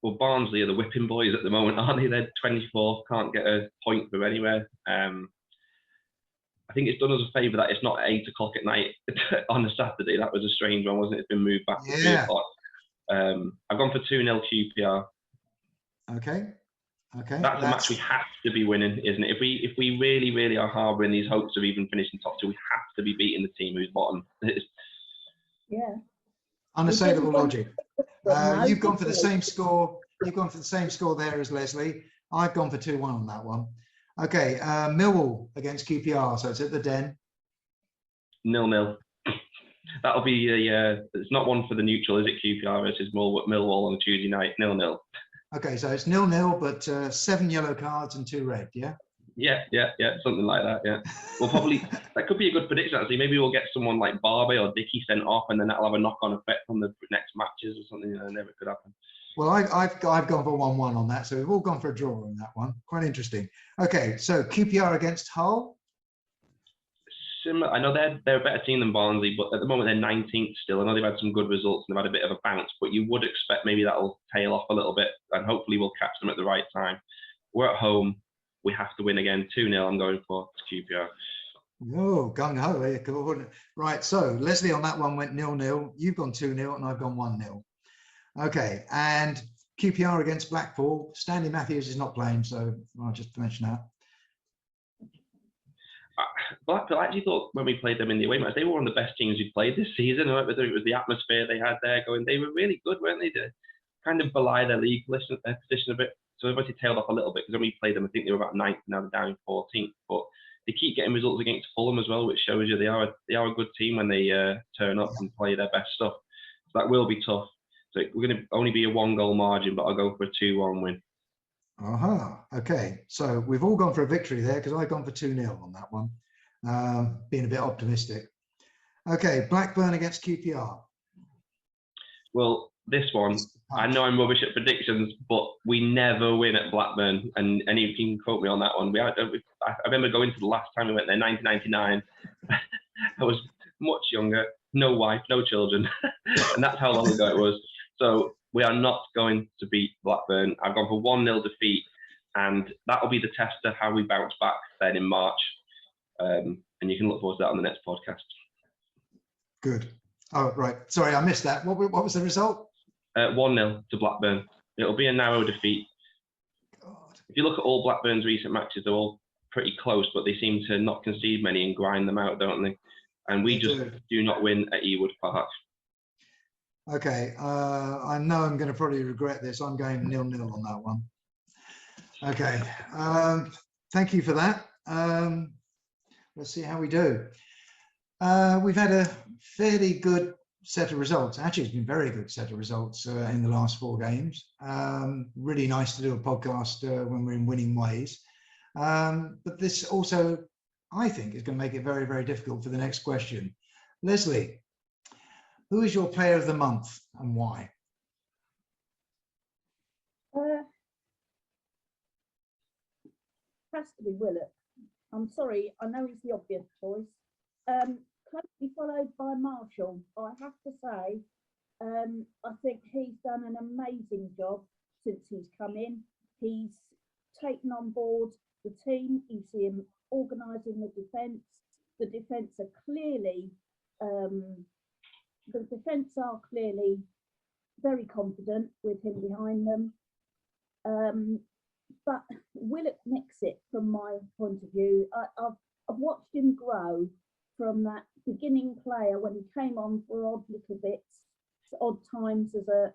Well, Barnsley are the whipping boys at the moment, aren't they? They're 24th, can't get a point from anywhere. I think it's done us a favour that it's not at 8 o'clock at night on a Saturday. That was a strange one, wasn't it? It's been moved back to 3 o'clock. I've gone for 2-0 QPR. Okay. That's a match we have to be winning, isn't it? If we really, really are harbouring these hopes of even finishing top two, we have to be beating the team who's bottom. Yeah. Unassailable logic. You've gone for the same score. You've gone for the same score there as Leslie. I've gone for 2-1 on that one. Okay, Millwall against QPR, so it's at the Den. 0-0. That'll be it's not one for the neutral, is it? QPR versus Millwall on a Tuesday night. 0-0. Okay, so it's 0-0, but 7 yellow cards and 2 red, yeah? Yeah, something like that. Yeah, well, probably that could be a good prediction. Actually, maybe we'll get someone like Barbet or Dickey sent off, and then that'll have a knock-on effect on the next matches or something. Never could happen. Well, I've gone for 1-1 on that, so we've all gone for a draw on that one. Quite interesting. Okay, so QPR against Hull. Similar. I know they're a better team than Barnsley, but at the moment they're 19th still. I know they've had some good results and they've had a bit of a bounce, but you would expect maybe that'll tail off a little bit, and hopefully we'll catch them at the right time. We're at home. We have to win again. 2-0. I'm going for QPR. Oh, gung ho! Right. So Leslie on that one went 0-0. You've gone 2-0, and I've gone 1-0. Okay, and QPR against Blackpool. Stanley Matthews is not playing, so I'll just mention that. Blackpool, I actually thought when we played them in the away match, they were one of the best teams we played this season. Whether it was the atmosphere they had there going, they were really good, weren't they? To kind of belie their league position a bit. So they've obviously tailed off a little bit because when we played them, I think they were about 9th, now they're down in 14th. But they keep getting results against Fulham as well, which shows you they are a good team when they turn up and play their best stuff. So that will be tough. So we're going to only be a 1-goal margin, but I'll go for a 2-1 win. Okay, so we've all gone for a victory there because I've gone for 2-0 on that one. Being a bit optimistic. Okay, Blackburn against QPR. Well, this one, I know I'm rubbish at predictions, but we never win at Blackburn, and you can quote me on that one. I remember going to the last time we went there, 1999. I was much younger, no wife, no children, and that's how long ago it was. So we are not going to beat Blackburn. I've gone for 1-0 defeat, and that will be the test of how we bounce back then in March. And you can look forward to that on the next podcast. Good. Oh, right. Sorry, I missed that. What was the result? 1-0 to Blackburn. It'll be a narrow defeat. God. If you look at all Blackburn's recent matches, they're all pretty close, but they seem to not concede many and grind them out, don't they? And we just do not win at Ewood Park. Okay. I know I'm going to probably regret this. I'm going 0-0 on that one. Okay. Thank you for that. Let's see how we do. We've had a fairly good set of results. Actually, it's been a very good set of results in the last 4 games. Really nice to do a podcast when we're in winning ways. But this also, I think, is going to make it very, very difficult for the next question. Leslie, who is your player of the month and why? Has to be Willock. I'm sorry, I know he's the obvious choice. Closely followed by Marshall. I have to say, I think he's done an amazing job since he's come in. He's taken on board the team. You see him organising the defence. The defence are clearly, very confident with him behind them. But Willock nicks it from my point of view. I've watched him grow from that beginning player when he came on for odd little bits, odd times as a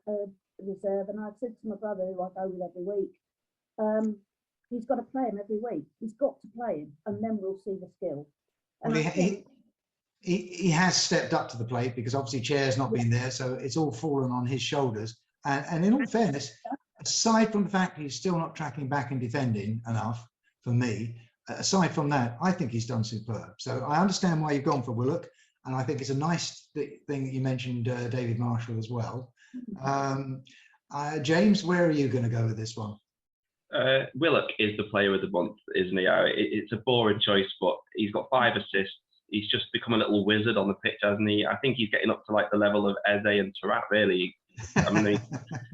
reserve. And I've said to my brother, who I go with every week, he's got to play him every week. He's got to play him, and then we'll see the skill. And well, he has stepped up to the plate because obviously Chair's not been there, so it's all fallen on his shoulders. And in all fairness, aside from the fact he's still not tracking back and defending enough for me, aside from that, I think he's done superb. So I understand why you've gone for Willock, and I think it's a nice thing that you mentioned David Marshall as well. James, where are you going to go with this one? Willock is the player of the month, isn't he? It's a boring choice, but he's got 5 assists. he's just become a little wizard on the pitch, hasn't he? I think he's getting up to like the level of Eze and Tarat, really. I mean,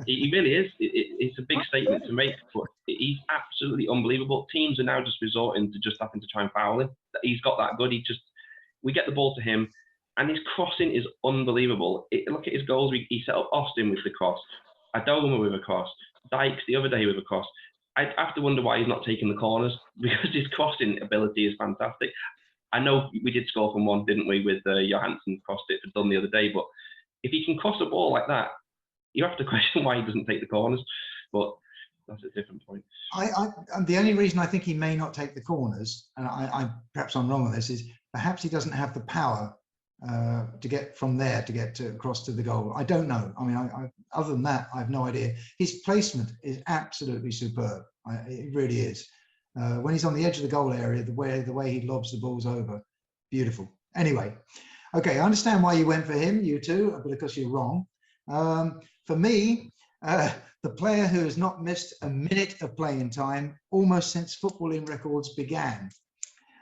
he really is. It's a big statement to make, but he's absolutely unbelievable. Teams are now just resorting to just having to try and foul him. He's got that good. We get the ball to him, and his crossing is unbelievable. Look at his goals. He set up Austin with the cross, Adoma with a cross, Dykes the other day with a cross. I have to wonder why he's not taking the corners, because his crossing ability is fantastic. I know we did score from one, didn't we, with Johansson crossed it for Dunn the other day, but if he can cross a ball like that, you have to question why he doesn't take the corners, but that's a different point. The only reason I think he may not take the corners, and perhaps I'm wrong on this, is perhaps he doesn't have the power to get from there to get across to the goal. I don't know. I mean, other than that, I have no idea. His placement is absolutely superb. It really is. When he's on the edge of the goal area, the way he lobs the balls over, beautiful. Anyway, okay, I understand why you went for him, you two, but of course you're wrong. For me, the player who has not missed a minute of playing time almost since footballing records began,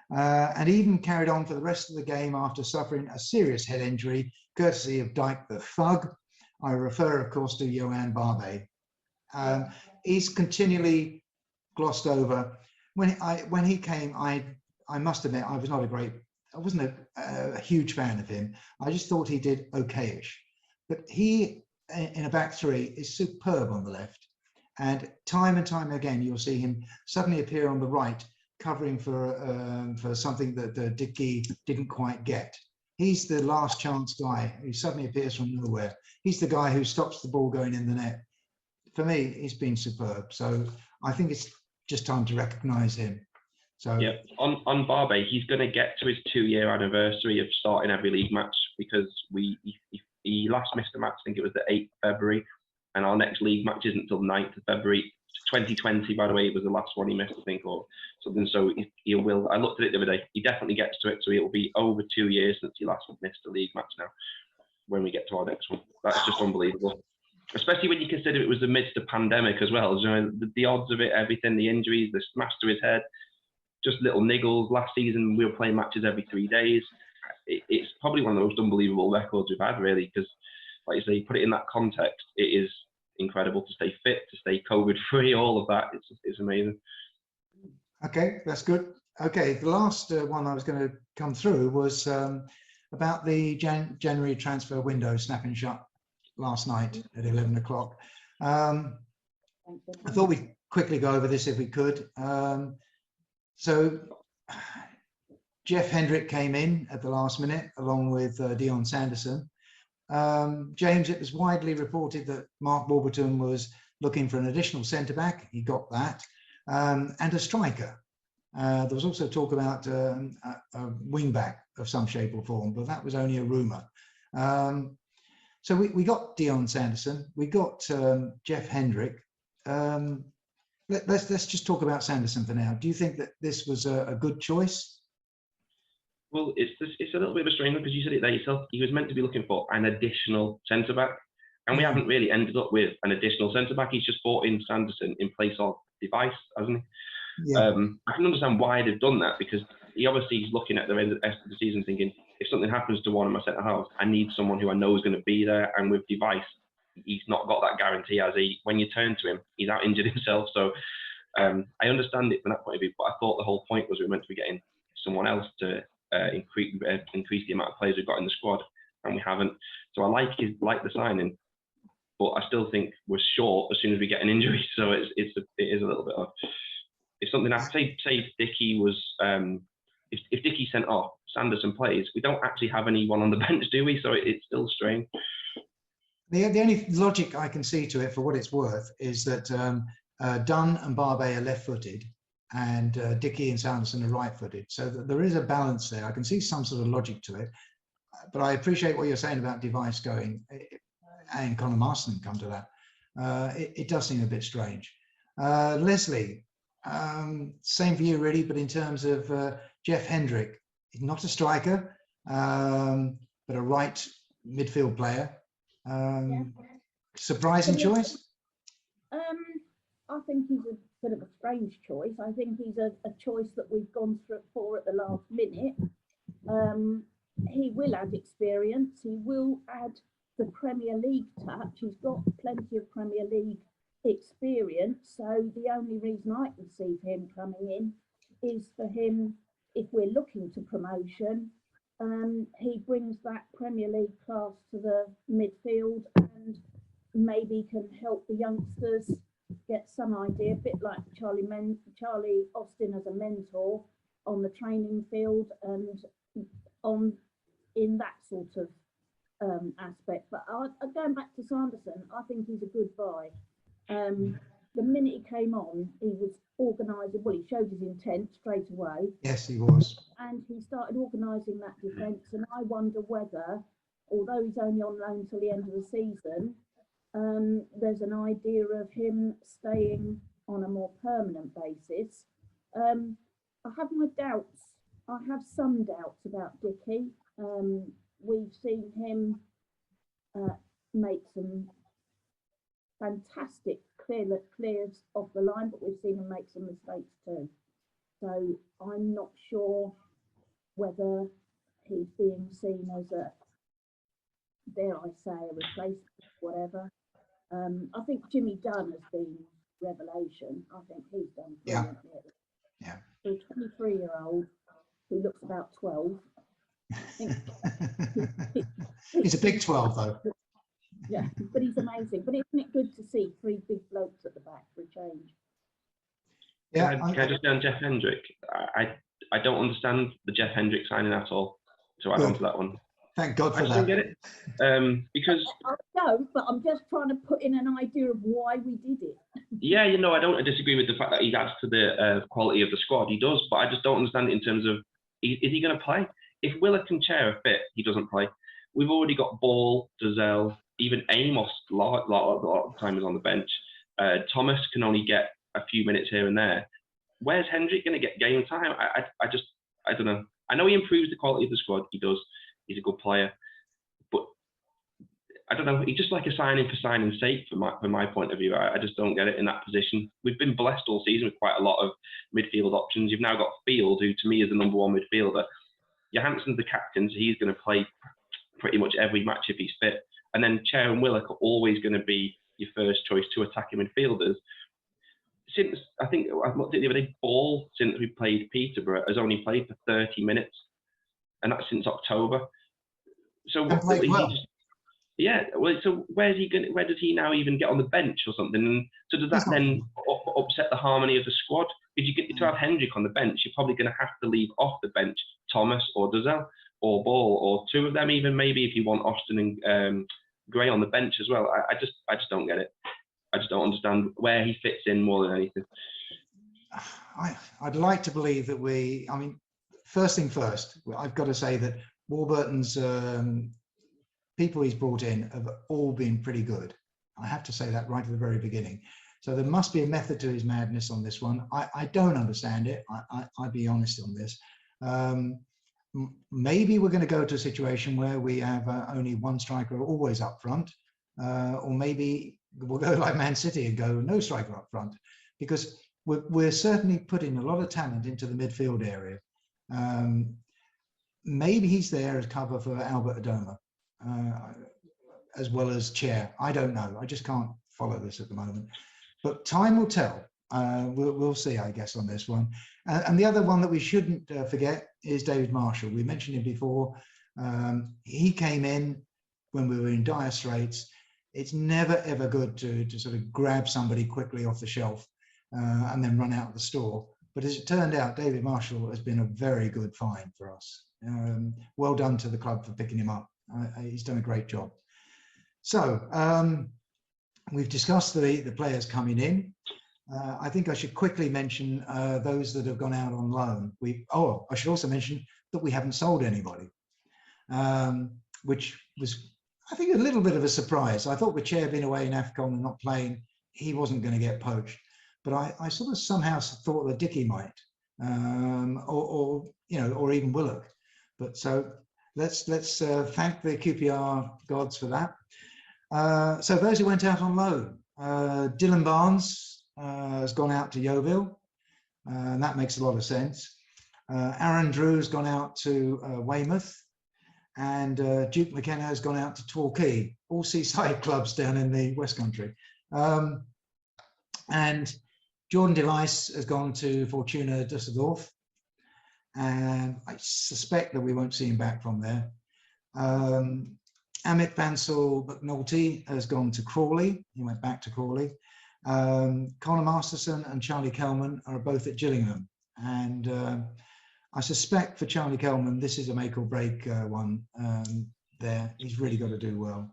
and even carried on for the rest of the game after suffering a serious head injury, courtesy of Dyke the Thug. I refer, of course, to Yoann Barbet. He's continually glossed over. When he came, I must admit, I wasn't a huge fan of him. I just thought he did okayish. But he, in a back three, is superb on the left. And time again, you'll see him suddenly appear on the right, covering for something that Dickey didn't quite get. He's the last chance guy who suddenly appears from nowhere. He's the guy who stops the ball going in the net. For me, he's been superb. So I think it's just time to recognise him. So yeah, on Barbet, he's going to get to his 2-year anniversary of starting every league match, because he last missed a match, I think it was the 8th of February, and our next league match isn't until 9th of February. 2020, by the way, it was the last one he missed, I think, or something. So he will. I looked at it the other day. He definitely gets to it. So it'll be over 2 years since he last missed a league match now, when we get to our next one. That's just unbelievable. Especially when you consider it was amidst a pandemic as well. You know, the odds of it, everything, the injuries, the smash to his head, just little niggles. Last season, we were playing matches every 3 days. It's probably one of the most unbelievable records we've had, really, because, like you say, put it in that context, it is incredible to stay fit, to stay COVID-free, all of that. It's amazing. Okay, that's good. Okay, the last one I was going to come through was about the January transfer window snapping shut last night at 11 o'clock. I thought we'd quickly go over this if we could. So Jeff Hendrick came in at the last minute along with Dion Sanderson. James, it was widely reported that Mark Warburton was looking for an additional centre-back. He got that. And a striker. There was also talk about a wing-back of some shape or form, but that was only a rumour. So we got Dion Sanderson. We got Jeff Hendrick. Let's just talk about Sanderson for now. Do you think that this was a good choice? Well, it's a little bit of a strange one, because you said it there yourself. He was meant to be looking for an additional centre-back, and we haven't really ended up with an additional centre-back. He's just brought in Sanderson in place of Device, hasn't he? Yeah. I can understand why they've done that, because he obviously is looking at the end of the season thinking, if something happens to one of my centre-halves, I need someone who I know is going to be there. And with Device, he's not got that guarantee, has he? When you turn to him, he's out injured himself. So I understand it from that point of view, but I thought the whole point was we were meant to be getting someone else to increase the amount of players we've got in the squad, and we haven't. So I like the signing, but I still think we're short as soon as we get an injury. So it is a little bit odd. If something happened, say Dickey was, if Dickey sent off, Sanderson plays, we don't actually have anyone on the bench, do we? So it's still strange. The only logic I can see to it, for what it's worth, is that Dunn and Barbet are left-footed, and Dickey and Sanderson are right-footed. So there is a balance there. I can see some sort of logic to it, but I appreciate what you're saying about Device going, and Conor Marston come to that. It does seem a bit strange. Leslie, same for you really, but in terms of Jeff Hendrick, not a striker, but a right midfield player. Surprising choice? I think he's a bit of a strange choice. I think he's a choice that we've gone for at the last minute. He will add experience. He will add the Premier League touch. He's got plenty of Premier League experience. So the only reason I can see him coming in is for him, if we're looking to promotion, he brings that Premier League class to the midfield and maybe can help the youngsters get some idea, a bit like Charlie Austin as a mentor on the training field and in that sort of aspect. But going back to Sanderson, I think he's a good buy. The minute he came on, he was organising. Well, he showed his intent straight away. Yes, he was. And he started organising that defence. And I wonder whether, although he's only on loan till the end of the season, there's an idea of him staying on a more permanent basis. I have my doubts. I have some doubts about Dickie. We've seen him make some fantastic clears off the line, but we've seen him make some mistakes too. So I'm not sure whether he's being seen as a, dare I say, a replacement, whatever. I think Jimmy Dunn has been revelation. I think he's done brilliantly. Yeah. For a 23-year-old who looks about 12. He's a big 12 though. Yeah, but he's amazing. But isn't it good to see three big blokes at the back for a change? Yeah, can I just say on Jeff Hendrick? I don't understand the Jeff Hendrick signing at all. So add on to that one. Thank God for that. I don't get it. Because I don't, but I'm just trying to put in an idea of why we did it. Yeah, I don't disagree with the fact that he adds to the quality of the squad. He does, but I just don't understand it in terms of, is he going to play? If Willock and Chair are fit, he doesn't play. We've already got Ball, Dazelle, even Amos a lot of time is on the bench. Thomas can only get a few minutes here and there. Where's Hendrick going to get game time? I don't know. I know he improves the quality of the squad. He does. He's a good player. But I don't know. He's just like a signing for signing's sake from my point of view. I just don't get it in that position. We've been blessed all season with quite a lot of midfield options. You've now got Field, who to me is the number one midfielder. Johansson's the captain, so he's going to play pretty much every match if he's fit. And then Chair and Willock are always going to be your first choice to attacking midfielders. Since, I think, I looked at the other day, Ball, since we played Peterborough, has only played for 30 minutes. And that's since October. So so where's he going? Where does he now even get on the bench or something? And so does that then upset the harmony of the squad? If you get to have Hendrick on the bench, you're probably going to have to leave off the bench Thomas or Dazelle or Ball or two of them, even maybe if you want Austin and Gray on the bench as well. I just don't get it. I just don't understand where he fits in more than anything. I'd like to believe that first thing first, I've got to say that Warburton's people he's brought in have all been pretty good. I have to say that right at the very beginning. So there must be a method to his madness on this one. I don't understand it. I'll be honest on this. Maybe we're going to go to a situation where we have only one striker always up front, or maybe we'll go like Man City and go no striker up front, because we're certainly putting a lot of talent into the midfield area. Maybe he's there as cover for Albert Adoma, as well as Chair. I don't know. I just can't follow this at the moment. But time will tell. We'll see, I guess, on this one. And the other one that we shouldn't forget is David Marshall. We mentioned him before. He came in when we were in dire straits. It's never, ever good to sort of grab somebody quickly off the shelf and then run out of the store. But as it turned out, David Marshall has been a very good find for us. Well done to the club for picking him up. He's done a great job. So we've discussed the players coming in. I think I should quickly mention those that have gone out on loan. I should also mention that we haven't sold anybody, which was, I think, a little bit of a surprise. I thought with Chair being away in AFCON and not playing, he wasn't going to get poached. But I sort of somehow thought that Dickie might, or even Willock. But so let's thank the QPR gods for that. So those who went out on loan, Dylan Barnes has gone out to Yeovil, and that makes a lot of sense. Aaron Drew's gone out to Weymouth, and Duke Mckenna has gone out to Torquay, all seaside clubs down in the West Country. And Jordan Device has gone to Fortuna Düsseldorf, and I suspect that we won't see him back from there. Amit Bansal McNulty has gone to Crawley. He went back to Crawley. Conor Masterson and Charlie Kelman are both at Gillingham. And I suspect for Charlie Kelman, this is a make or break one there. He's really got to do well.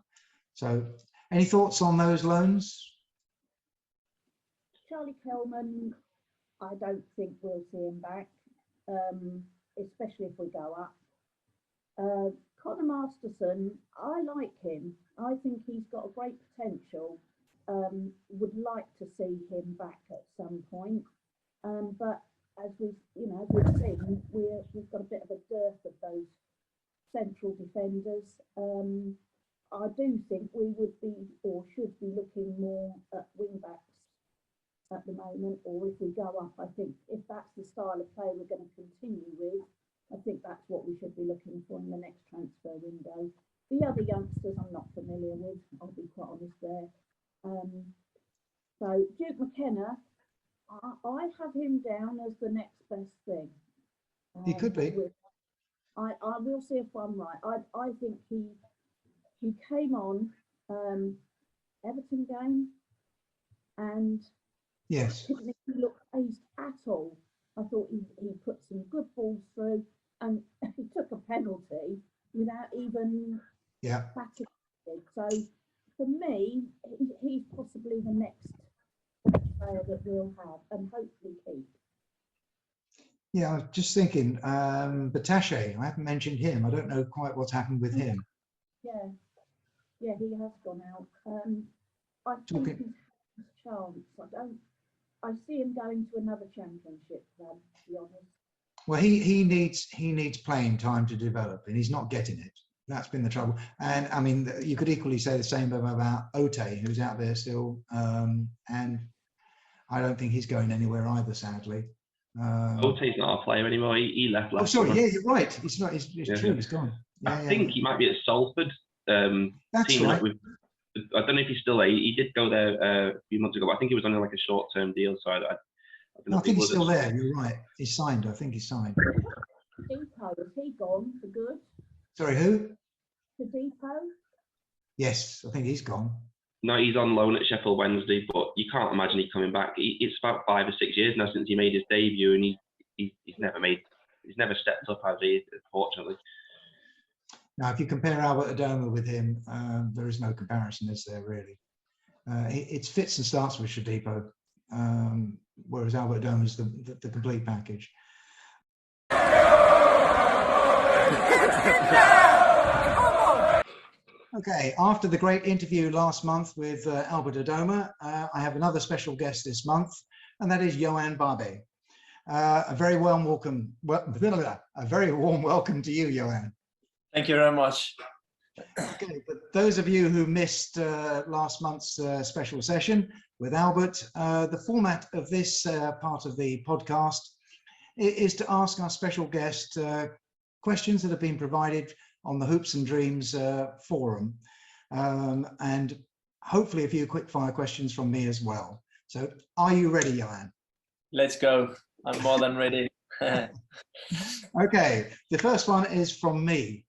So any thoughts on those loans? Charlie Kelman, I don't think we'll see him back, especially if we go up. Conor Masterson, I like him. I think he's got a great potential. Would like to see him back at some point. But as we've seen, we've got a bit of a dearth of those central defenders. I do think we would be or should be looking more at wing backs at the moment, or if we go up, I think if that's the style of play we're going to continue with, I think that's what we should be looking for in the next transfer window. The other youngsters I'm not familiar with, I'll be quite honest there. So Duke Mckenna, I have him down as the next best thing. He could be. I will see if I'm right. I think he came on Everton game and yes, didn't look phased at all. I thought he put some good balls through, and he took a penalty without even batting. So for me, he's possibly the next player that we'll have and hopefully keep. Yeah, I was just thinking, Batache, I haven't mentioned him. I don't know quite what's happened with him. Yeah, he has gone out. I think he's had his chance. I see him going to another championship club, to be honest. Well, he needs playing time to develop, and he's not getting it. That's been the trouble. And I mean, you could equally say the same about Ote, who's out there still, and I don't think he's going anywhere either, sadly. Ote's not a player anymore. He left last summer. summer. Yeah, you're right. It's not. It's true. He's gone. I think he might be at Salford. That's right. I don't know if he's still there. He did go there a few months ago, but I think he was on like a short-term deal. So I don't know. I think he's still there. You're right. He's signed. I think he's signed. Depot, has he gone for good? Sorry, who? To Depot? Yes, I think he's gone. No, he's on loan at Sheffield Wednesday, but you can't imagine he coming back. It's about 5 or 6 years now since he made his debut, and he's never stepped up, has he? Unfortunately. Now, if you compare Albert Adoma with him, there is no comparison, is there really? It's fits and starts with Shadipo, whereas Albert Adoma is the complete package. Okay, after the great interview last month with Albert Adoma, I have another special guest this month, and that is Yoann Barbet. A very warm welcome to you, Yoann. Thank you very much. Okay, but those of you who missed last month's special session with Albert, the format of this part of the podcast is to ask our special guest questions that have been provided on the Hoops and Dreams forum, and hopefully a few quick fire questions from me as well. So are you ready, Yoann? Let's go. I'm more than ready. Okay, the first one is from me.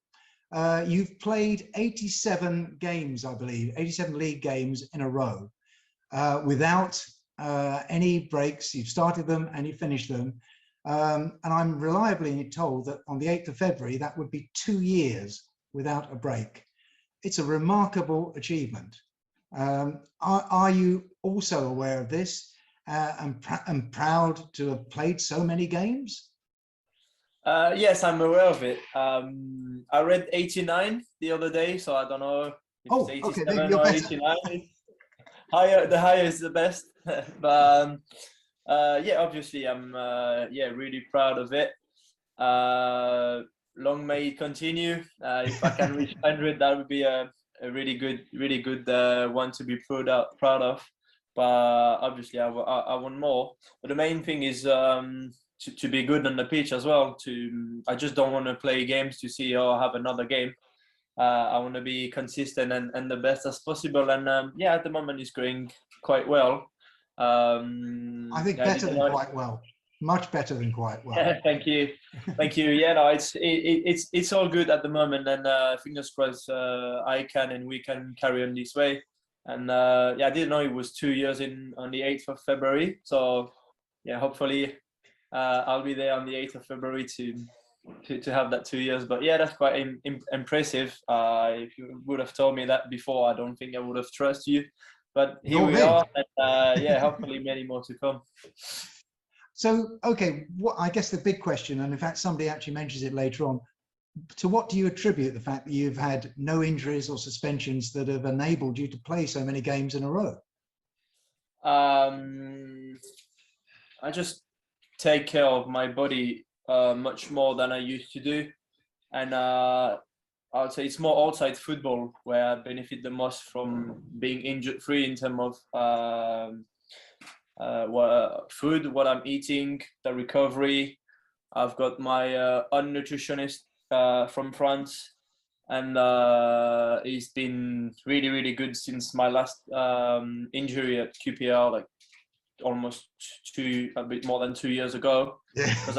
You've played 87 games, I believe, 87 league games in a row without any breaks. You've started them and you finished them. And I'm reliably told that on the 8th of February, that would be 2 years without a break. It's a remarkable achievement. Are you also aware of this and proud to have played so many games? Yes, I'm aware of it. I read 89 the other day, so I don't know if it's 87 or 89. The higher is the best. But yeah, obviously I'm really proud of it. Long may it continue. If I can reach 100, that would be a really good one to be proud of. But obviously I want more. But the main thing is to be good on the pitch as well. I just don't want to play games to see, I have another game. I want to be consistent and the best as possible. And at the moment it's going quite well. I think better than quite well. Much better than quite well. Yeah, thank you. Yeah, no, it's all good at the moment, and fingers crossed I can and we can carry on this way. And I didn't know it was 2 years on the 8th of February. So yeah, hopefully I'll be there on the 8th of February to have that 2 years. But yeah, that's quite impressive. If you would have told me that before, I don't think I would have trusted you. But here we are, and hopefully many more to come. So, okay, I guess the big question, and in fact somebody actually mentions it later on, to what do you attribute the fact that you've had no injuries or suspensions that have enabled you to play so many games in a row? I just take care of my body much more than I used to do. And I would say it's more outside football where I benefit the most from being injury free in terms of food, what I'm eating, the recovery. I've got my own nutritionist from France, and he's been really, really good since my last injury at QPR, like almost a bit more than 2 years ago. Because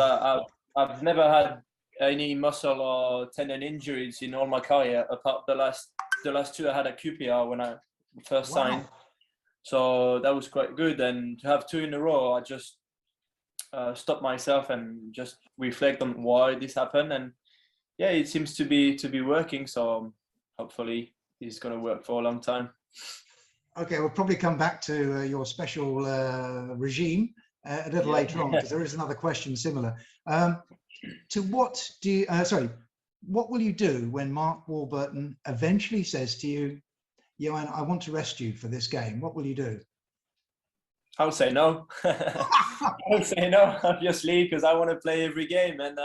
I've never had any muscle or tendon injuries in all my career, apart the last two I had at QPR when I first signed. So that was quite good, and to have 2 in a row, I just stopped myself and just reflect on why this happened, and it seems to be working. So hopefully it's going to work for a long time. Okay, we'll probably come back to your special regime a little later on, because there is another question similar. What will you do when Mark Warburton eventually says to you, Yoann, I want to rest you for this game? What will you do? I'll say no. I'll say no, obviously, because I want to play every game, and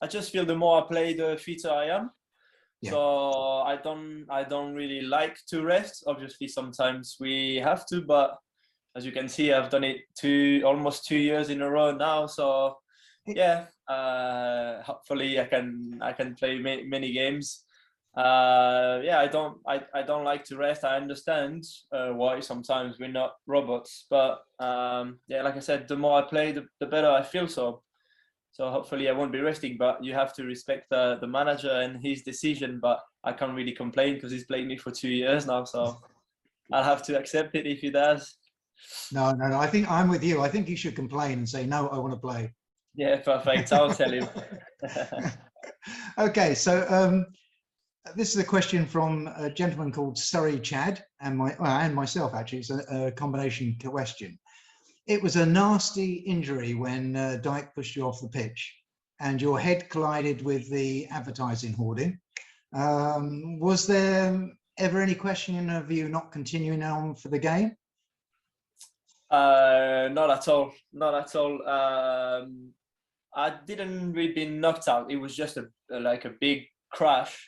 I just feel the more I play, the fitter I am. Yeah. So I don't really like to rest. Obviously, sometimes we have to, but as you can see, I've done it almost 2 years in a row now. So hopefully I can play many games. I don't like to rest. I understand why sometimes we're not robots, but like I said, the more I play, the better I feel. So hopefully I won't be resting, but you have to respect the manager and his decision. But I can't really complain because he's played me for 2 years now, so I'll have to accept it if he does. No, I think I'm with you. I think you should complain and say, no, I want to play. Yeah, perfect. I'll tell him. Okay, so this is a question from a gentleman called Surrey Chad and myself, actually. It's a combination question. It was a nasty injury when Dyke pushed you off the pitch and your head collided with the advertising hoarding. Was there ever any question of you not continuing on for the game? Not at all. Not at all. I didn't really been knocked out. It was just like a big crash.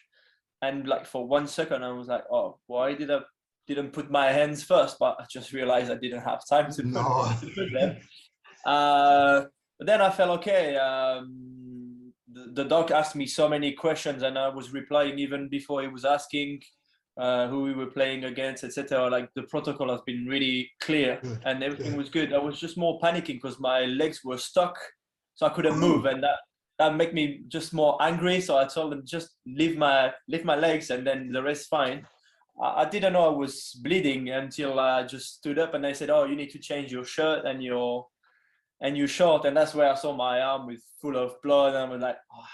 And like for 1 second, I was like, oh, why didn't put my hands first? But I just realized I didn't have time to put them. But then I felt okay. The doc asked me so many questions, and I was replying even before he was asking who we were playing against, etc. Like the protocol has been really clear, and everything was good. I was just more panicking because my legs were stuck, so I couldn't move, and that made me just more angry. So I told them, just leave my legs and then the rest fine. I didn't know I was bleeding until I just stood up and they said, oh, you need to change your shirt and your short. And that's where I saw my arm with full of blood, and I was like, oh,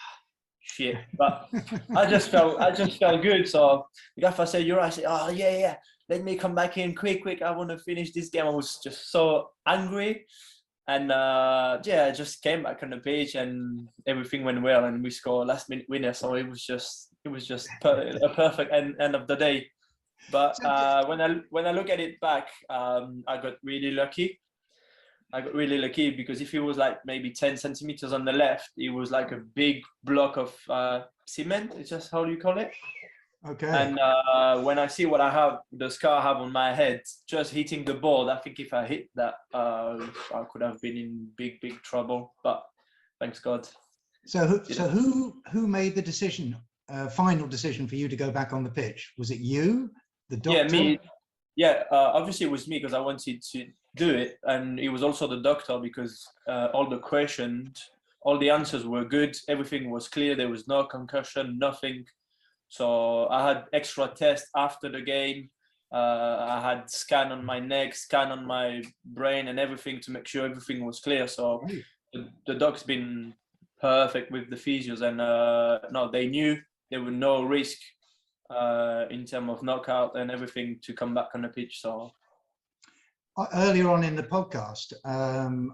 shit. But I just felt good. So the gaffer said, you're right. I said, oh yeah, let me come back in quick. I want to finish this game. I was just so angry. And I just came back on the pitch and everything went well, and we scored a last minute winner. So it was just a perfect end of the day. But when I look at it back, I got really lucky. Because if it was like maybe 10 centimeters on the left, it was like a big block of cement. It's just how you call it. Okay. And when I see what I have, the scar I have on my head, just hitting the board, I think if I hit that, I could have been in big trouble. But thanks God. So who made the decision, final decision for you to go back on the pitch? Was it you, the doctor? Yeah, me. Yeah, obviously it was me because I wanted to do it, and it was also the doctor because all the questions, all the answers were good. Everything was clear. There was no concussion, nothing. So I had extra tests after the game. I had scan on my neck, scan on my brain, and everything to make sure everything was clear. So the doc's been perfect with the physios, and no, they knew there was no risk in terms of knockout and everything to come back on the pitch. So earlier on in the podcast,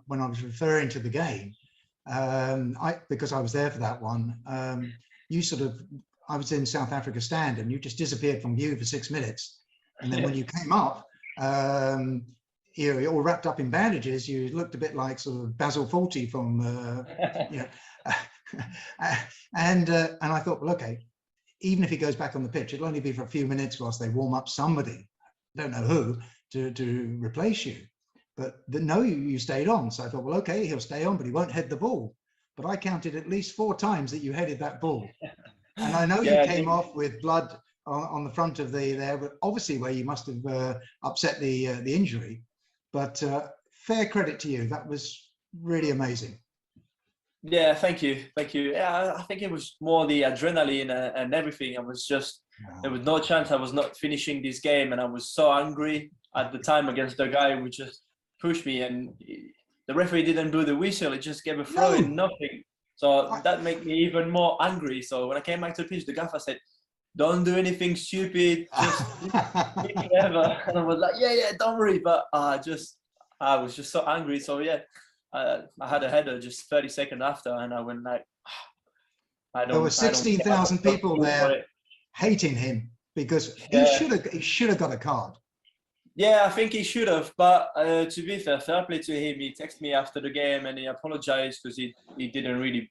when I was referring to the game, because I was there for that one, I was in South Africa stand, and you just disappeared from view for 6 minutes. And then when you came up, you're all wrapped up in bandages. You looked a bit like sort of Basil Fawlty from, and I thought, well, okay, even if he goes back on the pitch, it'll only be for a few minutes whilst they warm up somebody, don't know who, to replace you. But no, you stayed on. So I thought, well, okay, he'll stay on, but he won't head the ball. But I counted at least 4 times that you headed that ball. And I know you came off with blood on the front of there, but obviously where you must have upset the injury. But fair credit to you. That was really amazing. Yeah, thank you. Yeah, I think it was more the adrenaline and everything. I was just, there was no chance I was not finishing this game, and I was so angry at the time against the guy who just pushed me, and the referee didn't blow the whistle. He just gave a throw in, nothing. So that made me even more angry. So when I came back to the pitch, the gaffer said, "Don't do anything stupid, just be clever." And I was like, yeah, don't worry. But I was just so angry. So yeah, I had a header just 30 seconds after, and I went like, there were 16,000 people there hating him because he should have got a card. Yeah, I think he should have. But to be fair play to him. He texted me after the game and he apologized because he didn't really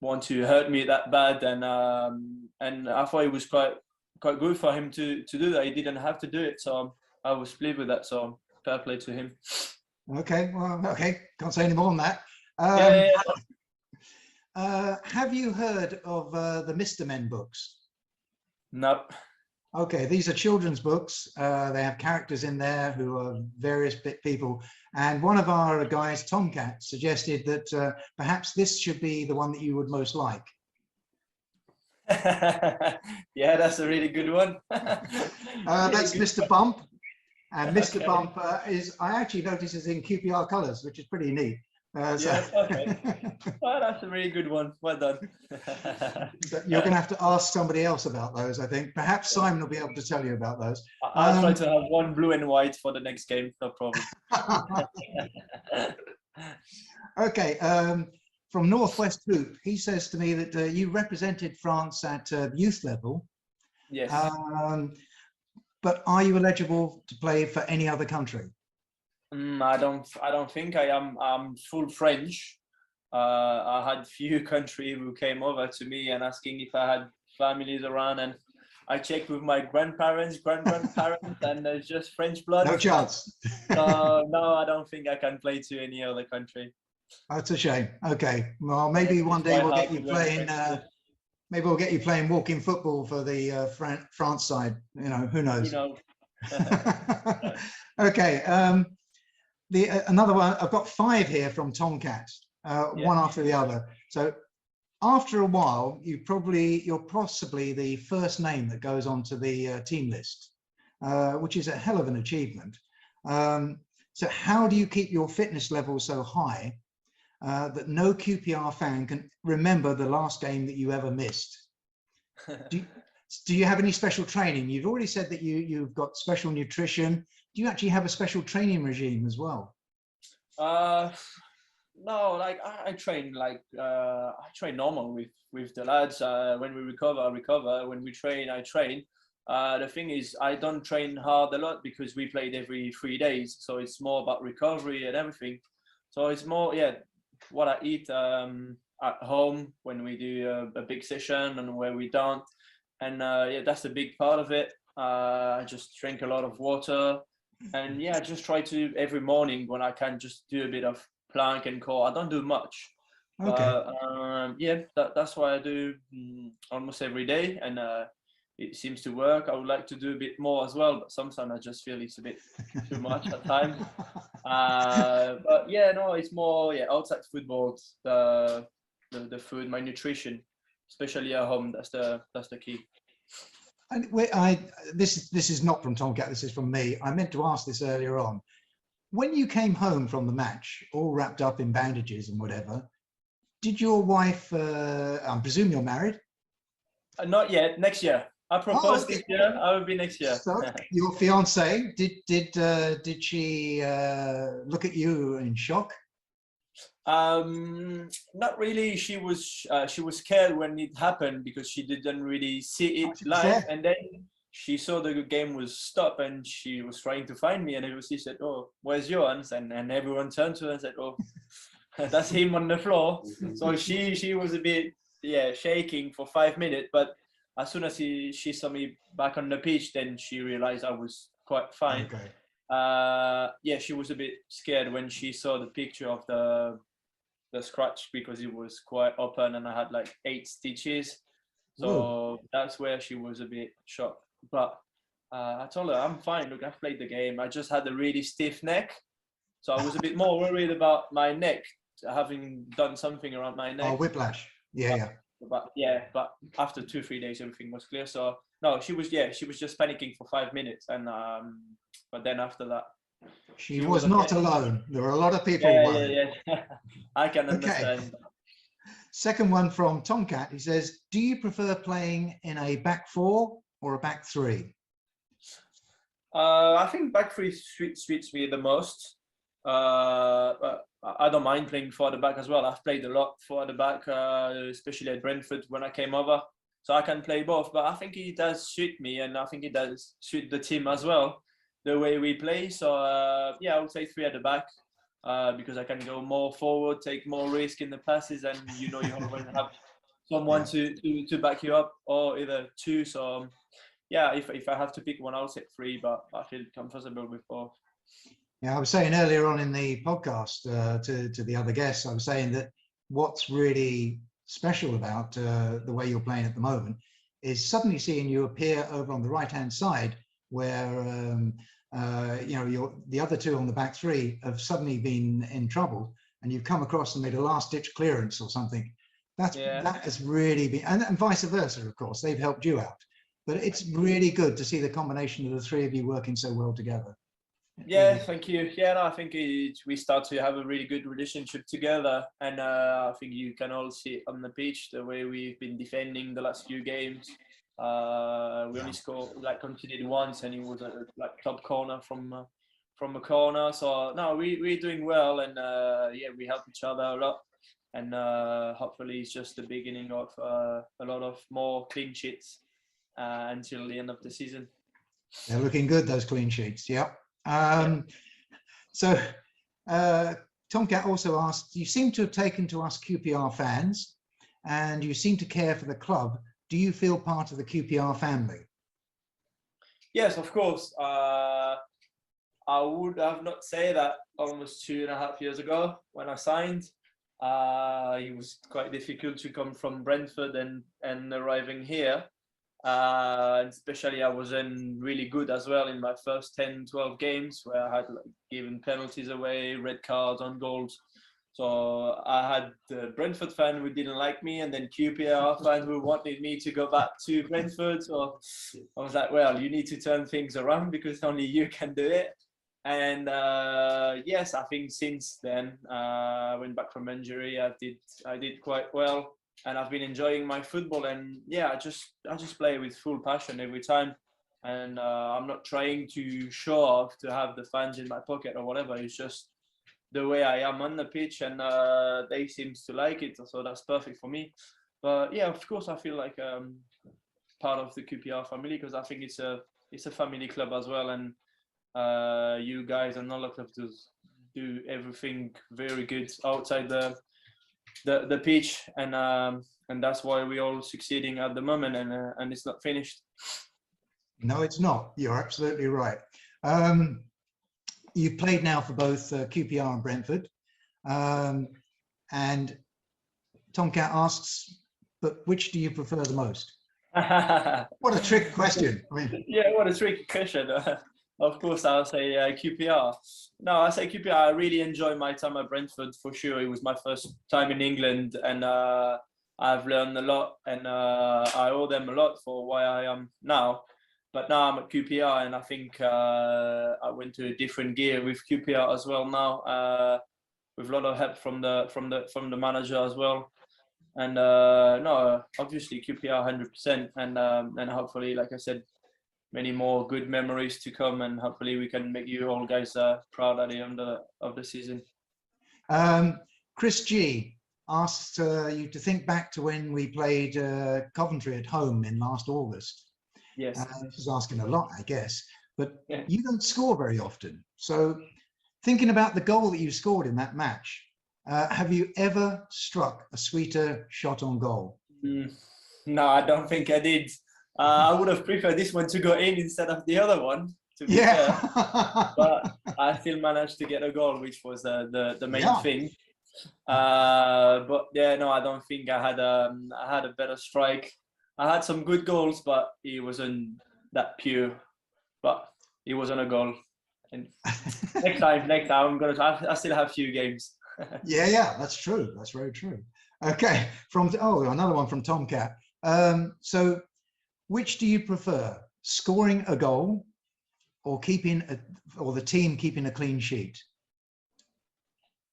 want to hurt me that bad. And I thought it was quite good for him to do that. He didn't have to do it. So I was pleased with that. So fair play to him. Okay, well, okay, can't say any more on that. Have you heard of the Mr. Men books? No. Okay, these are children's books. They have characters in there who are various people. And one of our guys, Tomcat, suggested that perhaps this should be the one that you would most like. Yeah, that's a really good one. That's Mr. Bump. And Mr. Bump I actually noticed is in QPR colours, which is pretty neat. Yeah, okay. Well, that's a really good one. Well done. You're going to have to ask somebody else about those, I think. Perhaps Simon will be able to tell you about those. I'll try to have one blue and white for the next game, no problem. Okay, from Northwest Hoop, he says to me that you represented France at youth level. Yes. But are you eligible to play for any other country? I don't think I am. I'm full French. I had few countries who came over to me and asking if I had families around, and I checked with my grandparents, great-grandparents, and there's just French blood. No chance. So no, I don't think I can play to any other country. That's a shame. Okay, well, maybe one day we'll get you playing. Maybe we'll get you playing walking football for the France side. You know, who knows? Okay. Another one. I've got 5 here from Tomcat, one after the other. So after a while, you're possibly the first name that goes onto the team list, which is a hell of an achievement. So how do you keep your fitness level so high that no QPR fan can remember the last game that you ever missed? Do you have any special training? You've already said that you've got special nutrition. Do you actually have a special training regime as well? No, like I train normal with the lads. When we recover, I recover. When we train, I train. The thing is, I don't train hard a lot because we played every 3 days. So it's more about recovery and everything. So it's more, what I eat at home when we do a big session and where we don't. And that's a big part of it. I just drink a lot of water. And just try to every morning when I can just do a bit of plank and core. I don't do much, Okay. But yeah, that's what I do almost every day, and it seems to work. I would like to do a bit more as well, but sometimes I just feel it's a bit too much at times. But yeah, no, it's more outside football, the food, my nutrition, especially at home. That's the key. And this is not from Tomcat. This is from me. I meant to ask this earlier on. When you came home from the match, all wrapped up in bandages and whatever, did your wife? I presume you're married. Not yet. Next year. I proposed this year. I will be next year. So your fiance, did she look at you in shock? Not really. She was scared when it happened because she didn't really see it live, and then she saw the game was stopped and she was trying to find me, and she said, "Oh, where's Yoann?" And everyone turned to her and said, "Oh, that's him on the floor." So she was a bit shaking for 5 minutes, but as soon as she saw me back on the pitch, then she realized I was quite fine. Okay. She was a bit scared when she saw the picture of the scratch because it was quite open and I had like 8 stitches. So Whoa. That's where she was a bit shocked. But I told her, I'm fine. Look, I've played the game. I just had a really stiff neck. So I was a bit more worried about my neck, having done something around my neck. Oh, whiplash. But after 2-3 days, everything was clear. So no, she was just panicking for 5 minutes. And but then after that, she was not alone. There were a lot of people worried. Yeah. I can understand. Okay. Second one from Tomcat. He says, do you prefer playing in a back 4 or a back 3? I think back 3 suits me the most. But I don't mind playing for the back as well. I've played a lot for the back, especially at Brentford when I came over. So I can play both. But I think it does suit me, and I think it does suit the team as well, the way we play. So I would say 3 at the back. Because I can go more forward, take more risk in the passes, and you always have someone to back you up, or either 2. So if I have to pick one, I'll say 3, but I feel comfortable with both. Yeah, I was saying earlier on in the podcast to the other guests, I was saying that what's really special about the way you're playing at the moment is suddenly seeing you appear over on the right-hand side where the other 2 on the back 3 have suddenly been in trouble, and you've come across and made a last-ditch clearance or something. That has really been, and vice versa, of course, they've helped you out. But it's really good to see the combination of the 3 of you working so well together. Yeah, thank you. Yeah, no, I think we start to have a really good relationship together, and I think you can all see it on the pitch the way we've been defending the last few games. We only scored conceded once, and it was a top corner from a corner. So no, we're doing well, and we help each other a lot, and hopefully it's just the beginning of a lot of more clean sheets until the end of the season. They're looking good, those clean sheets. Yeah. So Tomcat also asked, you seem to have taken to us QPR fans, and you seem to care for the club. Do you feel part of the QPR family? Yes, of course. I would have not said that almost 2.5 years ago when I signed. It was quite difficult to come from Brentford and arriving here. Especially I wasn't really good as well in my first 10-12 games where I had given penalties away, red cards, on goals. So I had the Brentford fan who didn't like me, and then QPR fan who wanted me to go back to Brentford. So I was like, well, you need to turn things around because only you can do it. And yes, I think since then, I went back from injury. I did quite well, and I've been enjoying my football. And I just play with full passion every time. And I'm not trying to show off to have the fans in my pocket or whatever. It's just the way I am on the pitch, and they seem to like it, so that's perfect for me. But of course, I feel like part of the QPR family because I think it's a family club as well, and you guys and all the clubs do everything very good outside the pitch, and that's why we're all succeeding at the moment, and it's not finished. No, it's not. You're absolutely right. You've played now for both QPR and Brentford, and Tomcat asks, but which do you prefer the most? What a trick question. I mean, yeah, what a tricky question. Of course, I'll say QPR. No, I say QPR. I really enjoy my time at Brentford for sure. It was my first time in England, and I've learned a lot, and I owe them a lot for why I am now. But now I'm at QPR, and I think I went to a different gear with QPR as well now, with a lot of help from the manager as well. And no, obviously QPR 100%, and hopefully, like I said, many more good memories to come, and hopefully we can make you all guys proud at the end of the season. Chris G asked you to think back to when we played Coventry at home in last August. Yes. This is asking a lot, I guess, but yeah. You don't score very often. So thinking about the goal that you scored in that match, have you ever struck a sweeter shot on goal? No, I don't think I did. I would have preferred this one to go in instead of the other one, to be fair. But I still managed to get a goal, which was the main thing. But yeah, no, I don't think I had a better strike. I had some good goals, but it wasn't that pure. But it wasn't a goal. And next time, I still have a few games. yeah, that's true. That's very true. Okay, another one from Tomcat. So, which do you prefer, scoring a goal or or the team keeping a clean sheet?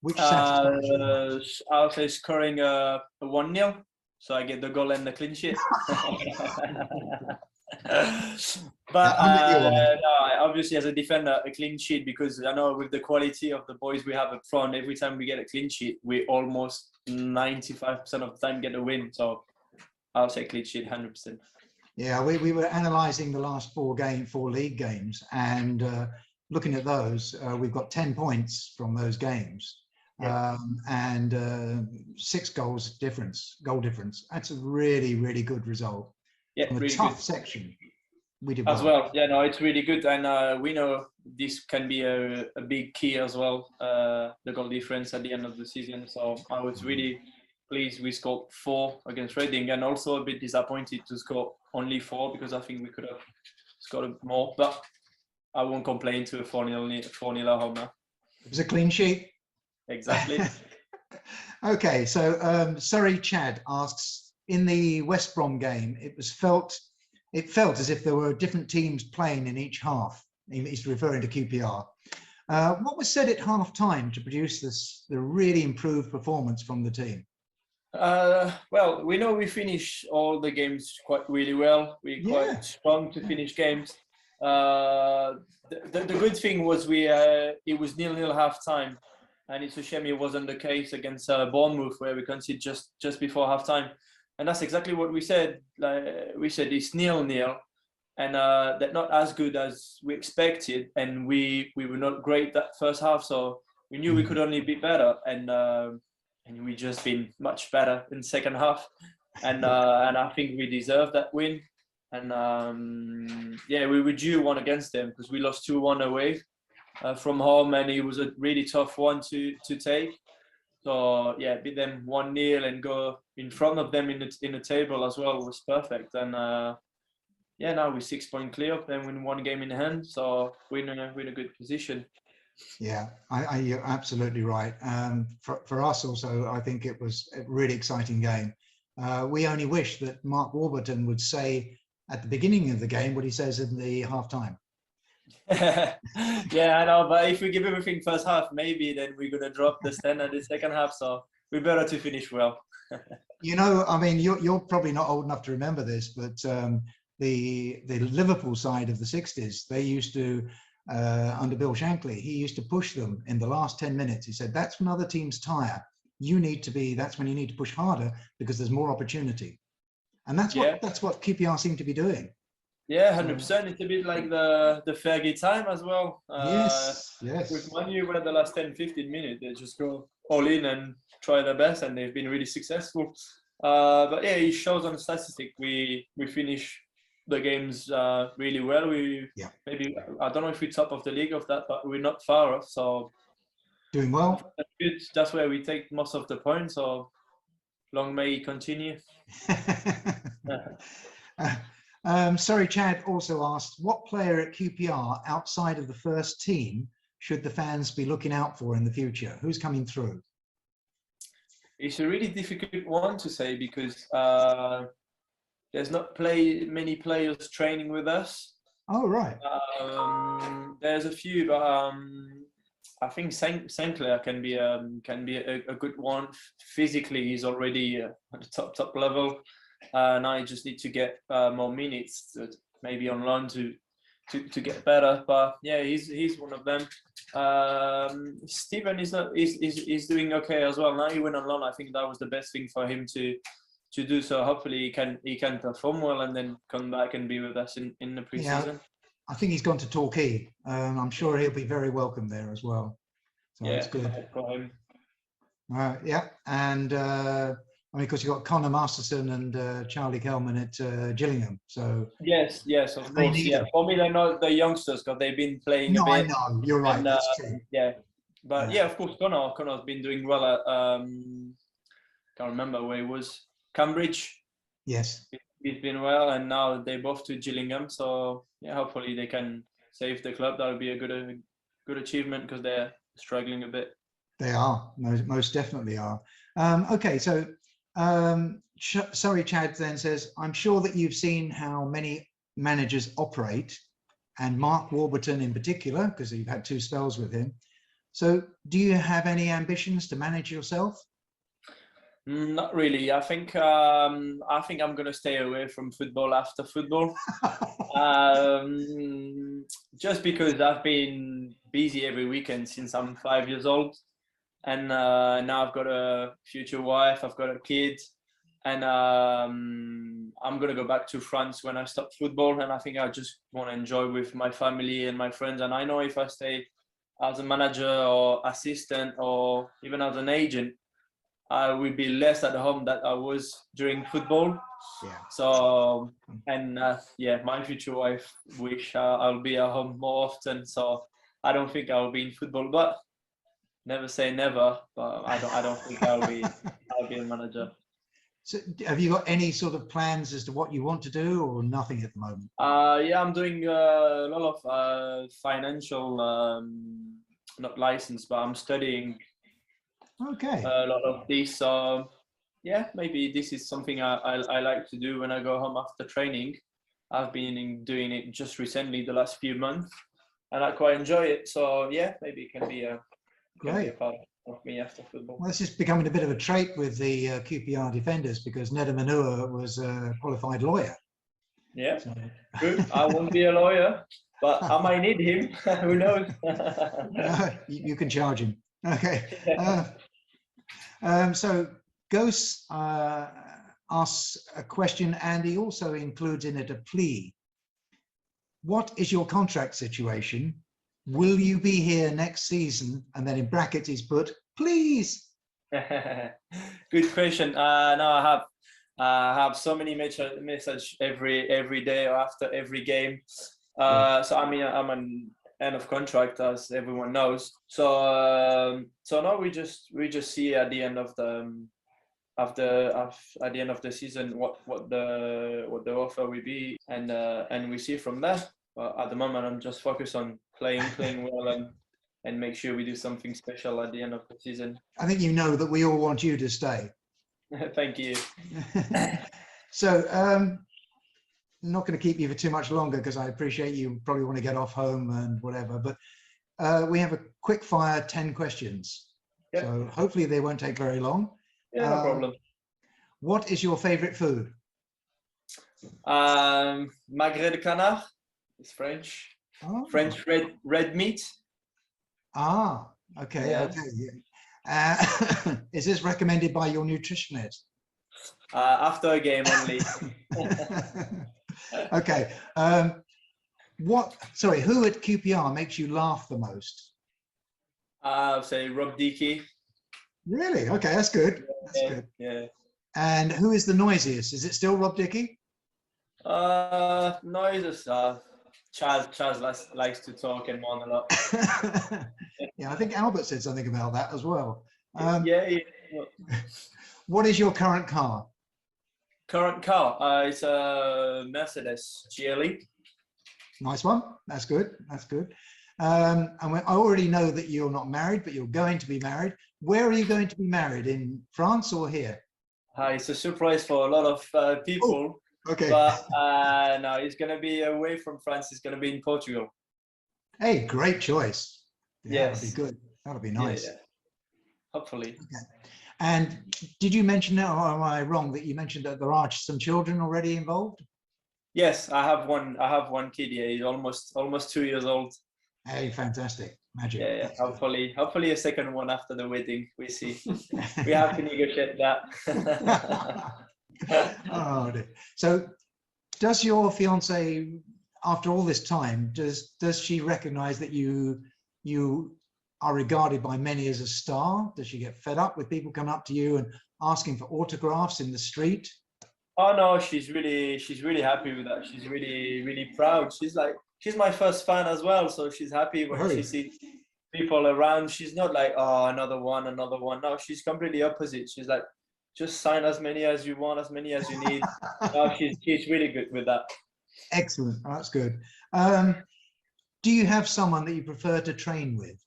Which satisfies you? I'll say scoring a 1-0, so I get the goal and the clean sheet. But no, obviously as a defender, a clean sheet, because I know with the quality of the boys we have up front, every time we get a clean sheet, we almost 95% of the time get a win. So I'll say clean sheet 100%. Yeah, we were analysing the last four league games, and looking at those, we've got 10 points from those games, and 6 goal difference. That's a really, really good result. Yeah, from a really tough good section. We did well. Yeah, no, it's really good, and we know this can be a big key as well, the goal difference at the end of the season. So I was really pleased we scored 4 against Reading, and also a bit disappointed to score only 4, because I think we could have scored more. But I won't complain to a 4-0 at home now. It was a clean sheet. Exactly. Okay, so Surrey Chad asks, in the West Brom game, it felt as if there were different teams playing in each half. He's referring to QPR. What was said at half time to produce the really improved performance from the team? Well, we know we finish all the games quite really well. We're quite strong to finish games. The good thing was it was 0-0 half time, and it's a shame it wasn't the case against Bournemouth, where we conceded just before half time. And that's exactly what we said. We said it's 0-0, and they're not as good as we expected, and we were not great that first half, so we knew we could only be better, and we just been much better in the second half, and I think we deserved that win. And yeah, we were due one against them, because we lost 2-1 away from home, and it was a really tough one to take. So yeah, beat them 1-0 and go in front of them in the table as well was perfect. And yeah, now we're 6 points clear of them with 1 game in hand, so we're in a good position. Yeah, you're absolutely right. For us also, I think it was a really exciting game. We only wish that Mark Warburton would say at the beginning of the game what he says in the half time. Yeah, I know, but if we give everything first half, maybe then we're gonna drop the standard in the second half. So we better to finish well. You know, I mean, you're probably not old enough to remember this, but the Liverpool side of the 60s, they used to under Bill Shankly, he used to push them in the last 10 minutes. He said, "That's when other teams tire. That's when you need to push harder, because there's more opportunity." And that's what QPR seem to be doing. Yeah, 100%. It's a bit like the Fergie time as well. Yes. With Man U, where the last 10-15 minutes, they just go all in and try their best, and they've been really successful. But yeah, it shows on the statistic. We finish the games really well. Maybe, I don't know if we're top of the league of that, but we're not far off. So doing well. That's good. That's where we take most of the points. So long may he continue. Sorry, Chad also asked, what player at QPR outside of the first team should the fans be looking out for in the future? Who's coming through? It's a really difficult one to say because there's not many players training with us. Oh, right. There's a few, but I think Saint Clair can be a good one. Physically, he's already at the top level. Now you just need to get more minutes, maybe on loan to get better. But yeah, he's one of them. Stephen is doing okay as well. Now he went on loan. I think that was the best thing for him to do. So hopefully he can perform well and then come back and be with us in the preseason. Yeah, I think he's gone to Torquay. I'm sure he'll be very welcome there as well. So yeah, that's good. For him. Yeah, and I mean, of course, you've got Connor Masterson and Charlie Kelman at Gillingham. So yes, of course. Yeah, for me, they're not the youngsters because they've been playing a bit. I know, you're right. And, that's true. Yeah, but yeah, of course, Connor's been doing well at can't remember where he was. Cambridge. Yes. He's been well, and now they're both to Gillingham. So yeah, hopefully they can save the club. That would be a good achievement because they're struggling a bit. They are, most definitely are. Okay, so sorry, Chad then says, I'm sure that you've seen how many managers operate, and Mark Warburton in particular, because you've had 2 spells with him. So do you have any ambitions to manage yourself? Not really. I think I'm going to stay away from football after football. Just because I've been busy every weekend since I'm 5 years old. And now I've got a future wife, I've got a kid, and I'm going to go back to France when I stop football. And I think I just want to enjoy with my family and my friends. And I know if I stay as a manager or assistant or even as an agent, I will be less at home than I was during football. Yeah. So, and yeah, my future wife wish I'll be at home more often. So I don't think I'll be in football, but never say never. But I don't think I'll be a manager. So have you got any sort of plans as to what you want to do, or nothing at the moment? Yeah, I'm doing a lot of financial, not license, but I'm studying. Okay. A lot of this. Yeah, maybe this is something I like to do when I go home after training. I've been doing it just recently, the last few months, and I quite enjoy it. So yeah, maybe it can be a part of me after football. Well, this is becoming a bit of a trait with the QPR defenders, because Neda Manua was a qualified lawyer. Yeah, so. True. I won't be a lawyer, but I might need him. Who knows? You can charge him. Okay. So Ghost asks a question, and he also includes in it a plea. What is your contract situation? Will you be here next season? And then in brackets he's put, please. Good question. No, I have so many messages every day or after every game. So I mean, I'm an end of contract, as everyone knows. So now we just see at the end of the season what the offer will be, and we see from there. But at the moment, I'm just focused on playing well and make sure we do something special at the end of the season. I think you know that we all want you to stay. Thank you. So I'm not going to keep you for too much longer, because I appreciate you probably want to get off home and whatever, but we have a quick fire 10 questions. Yep. So hopefully they won't take very long. Yeah, no problem. What is your favorite food? Magret de canard. It's French. Oh. French red meat. Ah, okay. Yeah. Okay. Is this recommended by your nutritionist? After a game only. Okay. Who at QPR makes you laugh the most? I'll say Rob Dickey. Really? Okay, that's good. That's good. Yeah. And who is the noisiest? Is it still Rob Dickey? Noisiest. Chaz likes to talk and moan a lot. Yeah, I think Albert said something about that as well. Yeah. What is your current car? Current car, it's a Mercedes GLE. Nice one. That's good. That's good. And I already know that you're not married, but you're going to be married. Where are you going to be married? In France or here? It's a surprise for a lot of people. Oh, okay. But no, it's going to be away from France. It's going to be in Portugal. Hey, great choice. Yeah, Yes. that'll be good. That'll be nice. Yeah. Hopefully. Okay. And did you mention, or am I wrong, that you mentioned that there are some children already involved? Yes, I have one. I have one kid. Yeah, he's almost 2 years old. Hey, fantastic. Magic. Yeah. Hopefully a second one after the wedding. We see. We have to negotiate that. Oh, dear. So does your fiance, after all this time, does she recognize that you are regarded by many as a star? Does she get fed up with people coming up to you and asking for autographs in the street? Oh no, she's really happy with that. She's really proud. She's my first fan as well, so she's happy when she sees people around. She's not like, oh, another one. No, she's completely opposite. She's like, just sign as many as you want, as many as you need. No, she's really good with that. Excellent. Oh, that's good. Do you have someone that you prefer to train with?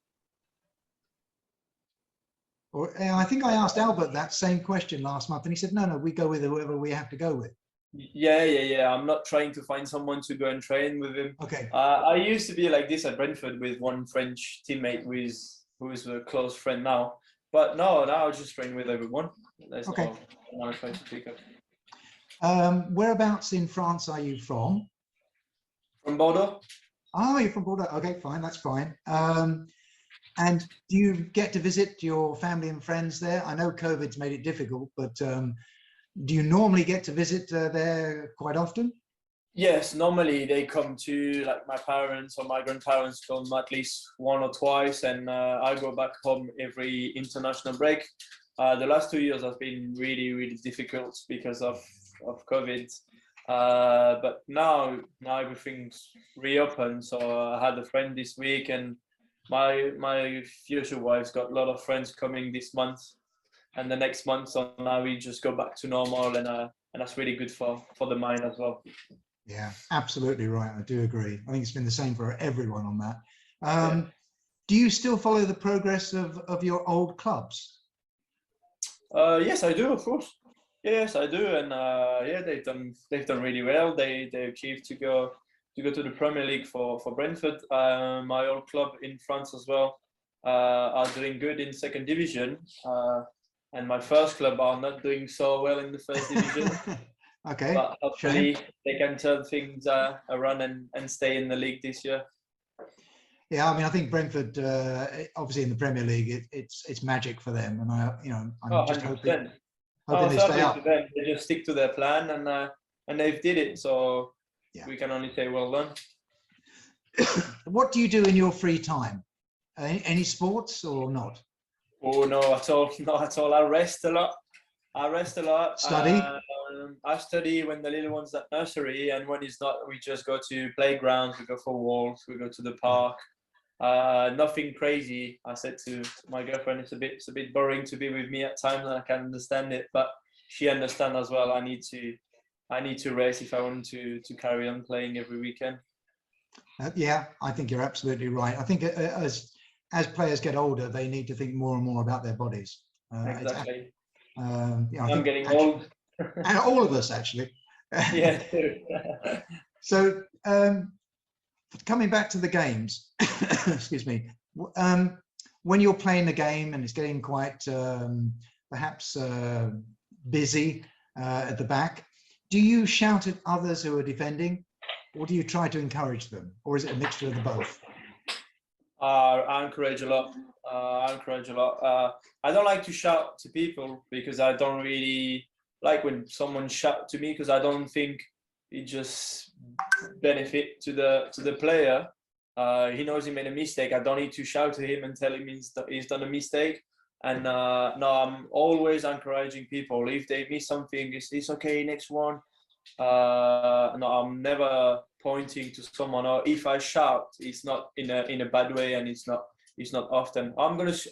Or I think I asked Albert that same question last month, and he said, no, we go with whoever we have to go with. Yeah. I'm not trying to find someone to go and train with him. Okay. I used to be like this at Brentford with one French teammate who is a close friend now. But no, now I just train with everyone. That's okay. all I'm trying to pick up. Whereabouts in France are you from? From Bordeaux. Oh, you're from Bordeaux. Okay, fine. That's fine. And do you get to visit your family and friends there? I know COVID's made it difficult, but do you normally get to visit there quite often? Yes, normally they come to, like, my parents or my grandparents come at least one or twice, and I go back home every international break. The last 2 years have been really difficult because of COVID. But now everything's reopened. So I had a friend this week, and my future wife's got a lot of friends coming this month and the next month. So now we just go back to normal, and that's really good for the mind as well. Yeah, absolutely right. I do agree. I think it's been the same for everyone on that. Do you still follow the progress of your old clubs? Yes, I do, of course. Yes, I do, and they've done really well. They achieved to go to the Premier League for Brentford. My old club in France as well are doing good in second division, and my first club are not doing so well in the first division. Okay. But hopefully they can turn things around and stay in the league this year. Yeah, I mean, I think Brentford, obviously in the Premier League, it's magic for them, and I'm just hoping they stay up. They just stick to their plan, and they've did it. So we can only say well done. What do you do in your free time? Any sports or not? Oh, no, at all. Not at all. I rest a lot. Study? I study when the little one's at nursery, and when he's not, we just go to playgrounds, we go for walks, we go to the park. Nothing crazy. I said to my girlfriend, it's a bit boring to be with me at times, and I can understand it, but she understands as well. I need to rest if I want to carry on playing every weekend. Yeah, I think you're absolutely right. I think as players get older, they need to think more and more about their bodies. Exactly. I'm getting old. And all of us, actually. Yeah. So, coming back to the games, excuse me, when you're playing the game and it's getting quite perhaps busy at the back, do you shout at others who are defending, or do you try to encourage them, or is it a mixture of the both? I encourage a lot. I don't like to shout to people because I don't really like when someone shouts to me, because I don't think it just benefit to the player. He knows he made a mistake. I don't need to shout to him and tell him he's done a mistake. And no, I'm always encouraging people. If they miss something, it's okay, next one. No, I'm never pointing to someone. Or if I shout, it's not in a bad way, and it's not it's not often.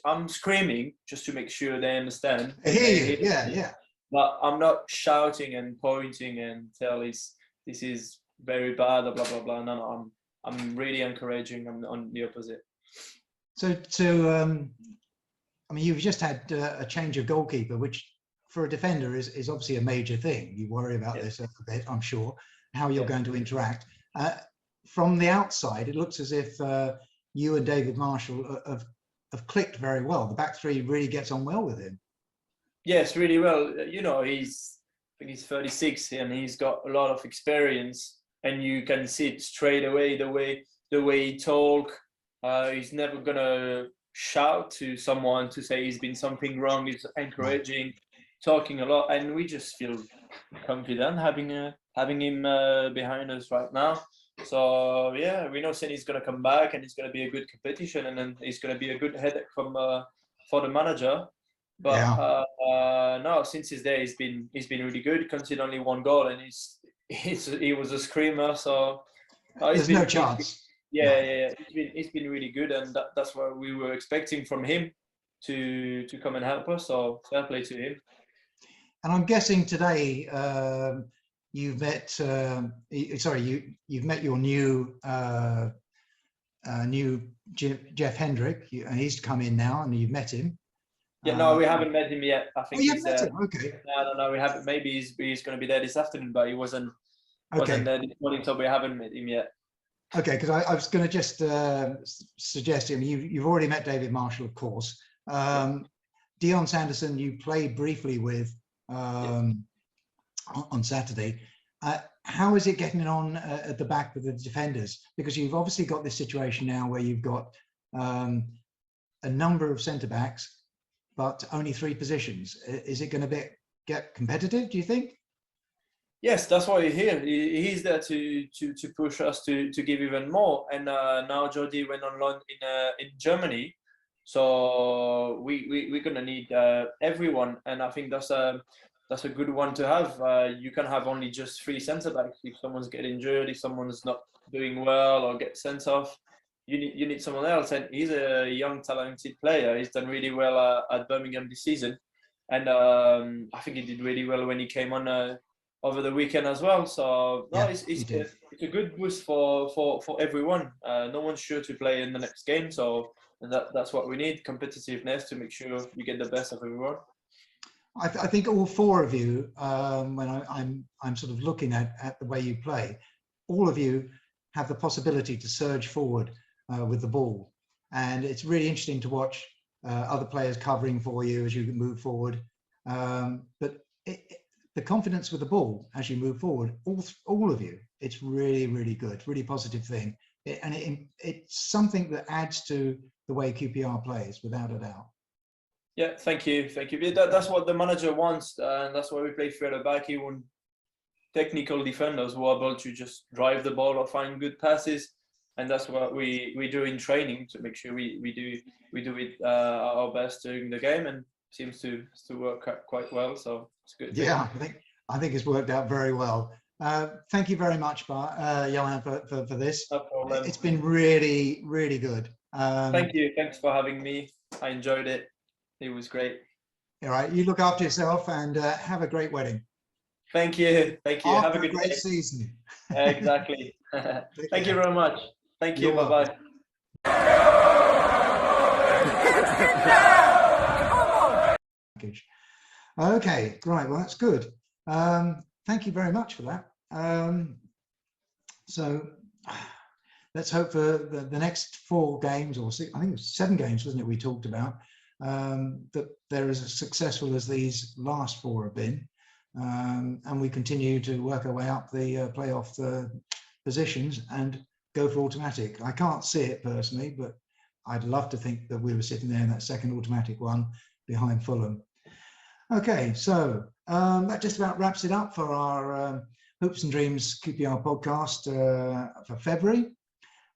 I'm screaming just to make sure they understand. I hear you. Yeah. But I'm not shouting and pointing and tell this is very bad or blah blah blah. No, I'm really encouraging. I'm on the opposite. So I mean, you've just had a change of goalkeeper, which for a defender is obviously a major thing. You worry about this a bit, I'm sure, how you're going to interact. From the outside, it looks as if you and David Marshall have clicked very well. The back three really gets on well with him. Yes, really well. You know, I think he's 36 and he's got a lot of experience, and you can see it straight away the way he talk. He's never gonna shout to someone to say he's been something wrong. He's encouraging, talking a lot, and we just feel confident having him behind us right now. So yeah, we know Senny's gonna come back, and it's gonna be a good competition, and then it's gonna be a good headache for the manager. But no, since he's there, he's been really good. Conceded only 1 goal, and he was a screamer. So there's no chance. Yeah. It's been really good, and that's what we were expecting from him to come and help us. So fair play to him. And I'm guessing today you've met. You've met your new Jeff Hendrick, and he's come in now, and you've met him. Yeah, no, we haven't met him yet. I think he's met him. Okay. No, we haven't. Maybe he's going to be there this afternoon, but he wasn't there this morning, so we haven't met him yet. Okay, because I was going to just suggest him. You've already met David Marshall, of course. Dion Sanderson, you played briefly with on Saturday. How is it getting on at the back with the defenders? Because you've obviously got this situation now where you've got a number of centre backs, but only 3 positions. Is it going to get competitive, do you think? Yes, that's why he's here. He's there to push us to give even more. And now Jody went on loan in Germany, so we're gonna need everyone. And I think that's a good one to have. You can have only just 3 centre backs. If someone's getting injured, if someone's not doing well or gets sent off, you need someone else. And he's a young, talented player. He's done really well at Birmingham this season, and I think he did really well when he came on over the weekend as well. So no, it's a good boost for everyone. No one's sure to play in the next game, so that's what we need: competitiveness to make sure we get the best of everyone. I think all 4 of you, when I'm sort of looking at the way you play, all of you have the possibility to surge forward with the ball, and it's really interesting to watch other players covering for you as you move forward. But the confidence with the ball as you move forward, all of you, it's really, really good, really positive thing. It's something that adds to the way QPR plays, without a doubt. Yeah, thank you. That's what the manager wants, and that's why we play 3 at the back. He wants technical defenders who are able to just drive the ball or find good passes, and that's what we do in training to make sure we do it our best during the game, and seems to work quite well. So it's good. Yeah, I think it's worked out very well. Thank you very much, Yoann, for this. No problem. It's been really, really good. Thank you. Thanks for having me. I enjoyed it. It was great. All right. You look after yourself and have a great wedding. Thank you. Have a good great season. Exactly. Thank you very much. Thank you. Bye-bye. Okay, right. Well, that's good. Thank you very much for that. So let's hope for the next 4 games, or 6, I think it was 7 games, wasn't it, we talked about, that they're as successful as these last 4 have been. And we continue to work our way up the playoff positions and go for automatic. I can't see it personally, but I'd love to think that we were sitting there in that second automatic one behind Fulham. Okay, so that just about wraps it up for our Hopes and Dreams QPR podcast for February.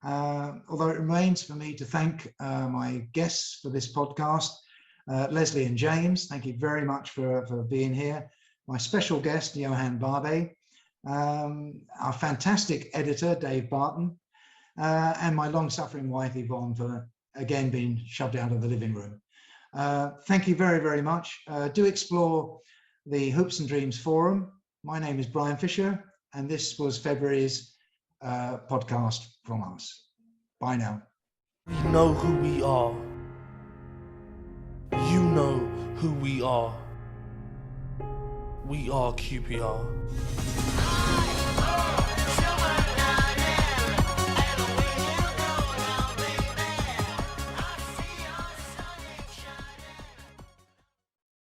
Although it remains for me to thank my guests for this podcast, Leslie and James. Thank you very much for being here. My special guest, Yoann Barbet, our fantastic editor, Dave Barton, and my long-suffering wife, Yvonne, for again been shoved out of the living room. Thank you very, very much. Do explore the Hoops and Dreams Forum. My name is Brian Fisher, and this was February's podcast from us. Bye now. We know who we are. You know who we are. We are QPR.